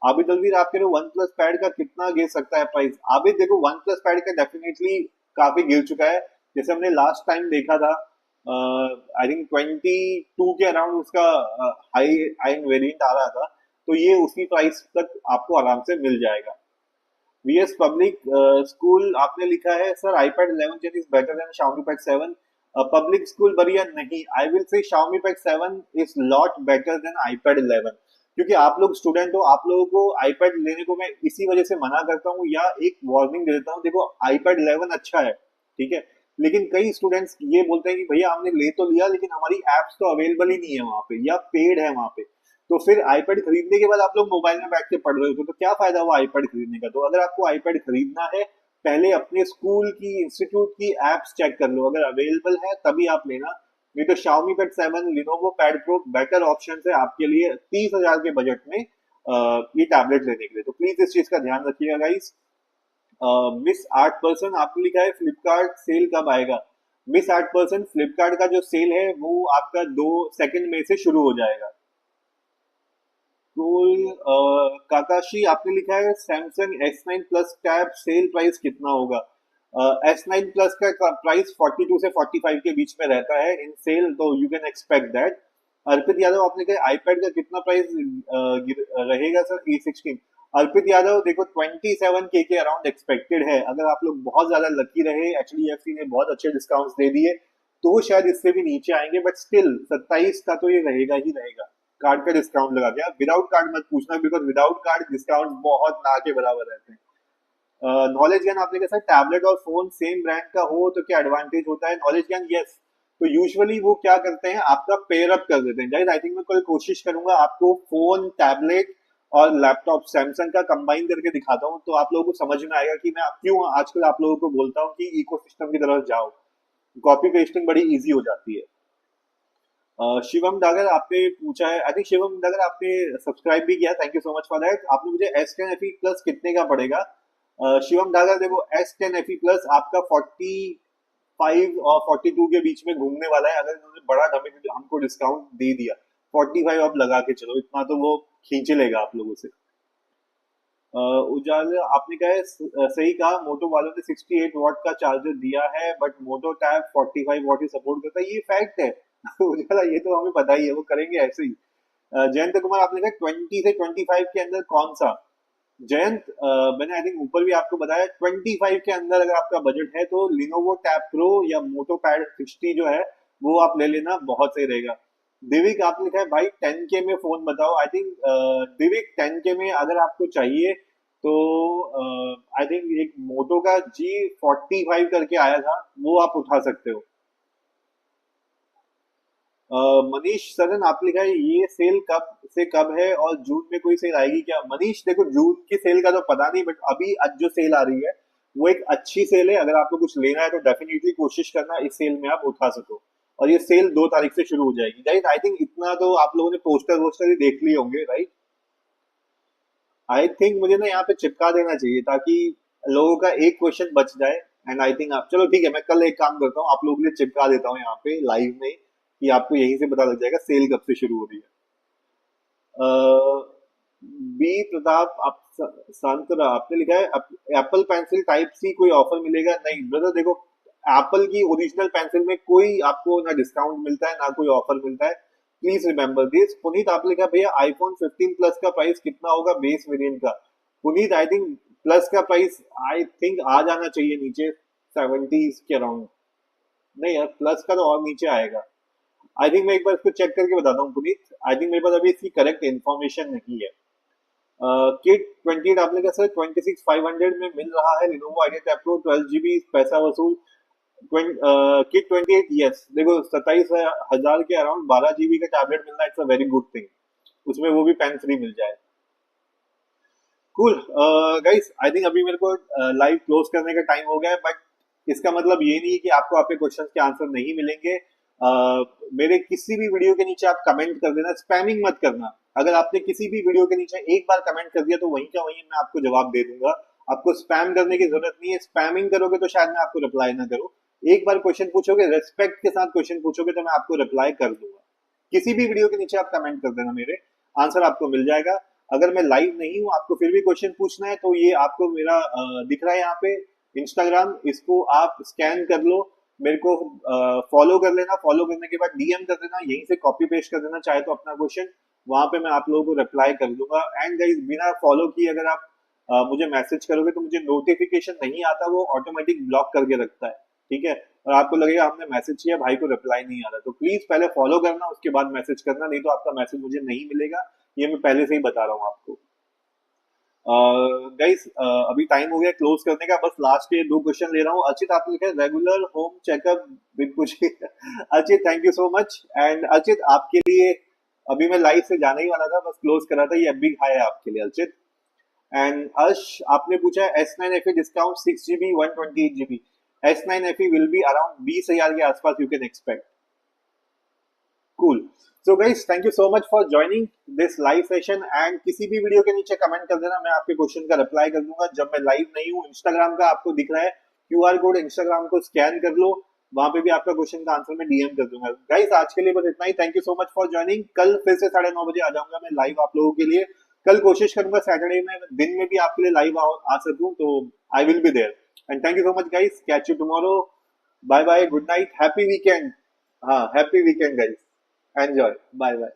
आबिद अलवीर आप कह रहे हो वन प्लस पैड का कितना गिर सकता है प्राइस। आबिद देखो, वन प्लस पैड का डेफिनेटली काफी गिर चुका है, जैसे हमने लास्ट टाइम देखा था। आई थिंक 22 के अराउंड उसका हाई एंड वेरिएंट आ रहा था, तो ये उसी प्राइस तक आपको आराम से मिल जाएगा। वीएस पब्लिक स्कूल आपने लिखा है sir iPad 11 Gen is better than Xiaomi Pad 7। Public school बढ़िया नहीं, आई विल से Xiaomi Pad 7 is lot better than iPad 11, क्योंकि आप लोग स्टूडेंट हो, आप लोगों को iPad लेने को मैं इसी वजह से मना करता हूँ या एक वार्निंग दे देता हूँ। देखो iPad 11 अच्छा है, ठीक है, लेकिन कई स्टूडेंट्स ये बोलते हैं कि भैया हमने ले तो लिया लेकिन हमारी एप्स तो अवेलेबल ही नहीं है वहां पे या पेड है वहां पे। तो फिर आईपैड खरीदने के बाद आप लोग मोबाइल में बैठ के पढ़ रहे हो तो क्या फायदा हुआ आईपैड खरीदने का। तो अगर आपको आईपैड खरीदना है, पहले अपने स्कूल की, इंस्टीट्यूट की एप्स चेक कर लो, अगर अवेलेबल है तभी आप लेना। नहीं तो Xiaomi Pad 7, Lenovo Pad Pro better option है आपके लिए 30,000 के बजट में ये टैबलेट लेने के लिए। तो प्लीज इस चीज का ध्यान रखिएगा गाइस। मिस 8% आपने लिखा है फ्लिपकार्ट सेल कब आएगा। मिस 8% फ्लिपकार्ट का जो सेल है वो आपका 2 मई से शुरू हो जाएगा। तो काकाशी आपने लिखा है Samsung S9 plus tab sale price कितना होगा। S9 प्लस का प्राइस 42 से 45 के बीच में रहता है इन सेल, तो यू कैन एक्सपेक्ट दैट। अर्पित यादव आपने कहा आईपैड का कितना प्राइस रहेगा सर E16। अर्पित यादव देखो 27K के अराउंड एक्सपेक्टेड है। अगर आप लोग बहुत ज्यादा लकी रहे, HDFC ने बहुत अच्छे डिस्काउंट्स दे दिए, तो शायद इससे भी नीचे आएंगे, बट स्टिल 27 का तो ये रहेगा ही रहेगा। कार्ड का डिस्काउंट लगा के, विदाउट कार्ड मत पूछना, बिकॉज विदाउट कार्ड डिस्काउंट बहुत ना के बराबर रहते हैं। नॉलेज ज्ञान आपने कैसा टैबलेट और फोन सेम ब्रांड का हो तो क्या एडवांटेज होता है। नॉलेज ज्ञान यस, तो यूजुअली वो क्या करते हैं आपका पेयर अप कर देते हैं। गाइस आई थिंक मैं कल कोशिश करूंगा आपको फोन, टैबलेट और लैपटॉप सैमसंग का कंबाइन करके दिखाता हूँ, तो आप लोगों को समझ में आएगा कि मैं क्यों आजकल आप लोगों को बोलता हूँ कि इकोसिस्टम की तरफ जाओ, कॉपी पेस्टिंग बड़ी इजी हो जाती है। शिवम डागर आपने पूछा है, आई थिंक शिवम डागर आपने सब्सक्राइब भी किया, thank you so much for that. आपने मुझे S10 FE प्लस कितने का पड़ेगा। शिवम डागर देखो S10 FE प्लस आपका 45 और 42 के बीच में घूमने वाला है, अगर इन्होंने बड़ा हमको डिस्काउंट दे दिया। 45 आप लगा के चलो, इतना तो वो खींच लेगा आप लोगों से। उजाला आपने कहा है सही कहा, मोटो वालों ने 68 वॉट का चार्जर दिया है बट मोटो टैब 45 वॉट ही सपोर्ट करता है, ये फैक्ट है। उजाला ये तो हमें पता ही है, वो करेंगे ऐसे ही। जयंत कुमार आपने कहा 20 से 25 के अंदर कौन सा। जयंत मैंने आई थिंक ऊपर भी आपको बताया 25 के अंदर अगर आपका बजट है तो लिनोवो टैब प्रो या मोटो पैड 60 जो है वो आप ले लेना, बहुत सही रहेगा। दिविक आपने लिखा है भाई 10K में फोन बताओ। आई थिंक दिविक 10K में अगर आपको चाहिए तो आई थिंक एक मोटो का G45 करके आया था, वो आप उठा सकते हो। मनीष सरन आपने लिखा है ये सेल कब से कब है और जून में कोई सेल आएगी क्या। मनीष देखो जून की सेल का तो पता नहीं, बट अभी आज जो सेल आ रही है वो एक अच्छी सेल है। अगर आपको कुछ लेना है तो डेफिनेटली कोशिश करना इस सेल में आप उठा सको, और ये सेल 2 तारीख से शुरू हो जाएगी। गाइस आई थिंक इतना तो आप लोगों ने पोस्टर वोस्टर ही देख लिए होंगे राइट। आई थिंक मुझे ना यहाँ पे चिपका देना चाहिए ताकि लोगों का एक क्वेश्चन बच जाए। एंड आई थिंक आप, चलो ठीक है, मैं कल एक काम करता हूँ, आप लोगों के लिए चिपका देता हूँ यहाँ पे लाइव में, कि आपको यहीं से पता लग जाएगा सेल कब से शुरू हो रही है। बी प्रताप आप सांतरा आपने लिखा है एप्पल पेंसिल टाइप सी कोई ऑफर मिलेगा। नहीं ब्रदर देखो, एप्पल की ओरिजिनल पेंसिल में कोई आपको ना डिस्काउंट मिलता है ना कोई ऑफर मिलता है, प्लीज रिमेंबर दिस। पुनीत आपने लिखा भैया आईफोन 15 प्लस का प्राइस कितना होगा बेस वेरिएंट का। पुनीत आई थिंक प्लस का प्राइस आई थिंक आ जाना चाहिए नीचे 70s के अराउंड। नहीं यार, प्लस का तो और नीचे आएगा। आई थिंक मैं एक बार इसको चेक करके बताता हूँ पुनीत, आई थिंक मेरे पास अभी इसकी करेक्ट इन्फॉर्मेशन नहीं है। किट 28 आपने कहा सर 26,500 में मिल रहा है Lenovo idea tab pro 12 GB पैसा वसूल। किट 28 यस, देखो 27,000 के अराउंड 12 GB का टैबलेट मिलना it's a very good thing, उसमें वो भी पेन फ्री मिल जाए। कूल गाइस, आई थिंक अभी मेरे को लाइव क्लोज करने का टाइम हो गया है, बट इसका मतलब ये नहीं है कि आपको आपके क्वेश्चंस के आंसर नहीं मिलेंगे। मेरे किसी भी वीडियो के नीचे आप कमेंट कर देना, स्पैमिंग मत करना। अगर आपने किसी भी वीडियो के नीचे एक बार कमेंट कर दिया तो वहीं का वहीं मैं आपको जवाब दे दूंगा। आपको स्पैम करने की जरूरत नहीं है, स्पैमिंग करोगे तो शायद मैं आपको रिप्लाई ना करूं। एक बार क्वेश्चन पूछोगे, रेस्पेक्ट के साथ क्वेश्चन पूछोगे तो मैं आपको रिप्लाई कर दूंगा। किसी भी वीडियो के नीचे आप कमेंट कर देना, मेरे आंसर आपको मिल जाएगा। अगर मैं लाइव नहीं हूँ, आपको फिर भी क्वेश्चन पूछना है, तो ये आपको मेरा दिख रहा है यहाँ पे इंस्टाग्राम, इसको आप स्कैन कर लो, मेरे को फॉलो कर लेना। फॉलो करने के बाद DM कर देना, यहीं से कॉपी पेस्ट कर देना चाहे तो अपना क्वेश्चन, वहां पे मैं आप लोगों को रिप्लाई कर दूंगा। एंड गाइस बिना फॉलो किए अगर आप मुझे मैसेज करोगे तो मुझे नोटिफिकेशन नहीं आता, वो ऑटोमेटिक ब्लॉक करके रखता है, ठीक है। और आपको लगेगा हमने मैसेज किया, भाई को रिप्लाई नहीं आ रहा, तो प्लीज पहले फॉलो करना उसके बाद मैसेज करना, नहीं तो आपका मैसेज मुझे नहीं मिलेगा, ये मैं पहले से ही बता रहा हूँ आपको। गाइस अभी टाइम हो गया क्लोज करने का, बस लास्ट के 2 क्वेश्चन ले रहा हूँ। अर्चित आपने लिखा है रेगुलर होम चेकअप विद कुछ। Archit thank you so much. And Archit आपके लिए अभी मैं लाइव से जाने ही वाला था, बस क्लोज करा था। ये अब भी हाई है आपके लिए अर्चित। एंड अर्श, आपने पूछा S9 FE discount 6 GB 128 GB। S9 FE will be around 20,000 के आसपास you can expect. Cool. So guys, thank you so much for joining this live session. And किसी भी वीडियो के नीचे कमेंट कर देना, मैं आपके क्वेश्चन का रिप्लाई कर दूंगा जब मैं लाइव नहीं हूँ। इंस्टाग्राम का आपको दिख रहा है QR कोड, इंस्टाग्राम को स्कैन कर लो, वहां पे भी आपका क्वेश्चन का आंसर मैं DM कर दूंगा। गाइस, आज के लिए बस इतना ही। Thank you so much for joining. कल फिर से 9:30 बजे आ जाऊंगा मैं लाइव आप लोगों के लिए। कल कोशिश करूंगा सैटरडे में दिन में भी आपके लिए लाइव आ सकूं, तो I will be there. And thank you so much guys, catch you tomorrow. Bye bye, good night, happy weekend. हाँ, happy weekend guys, enjoy, bye bye.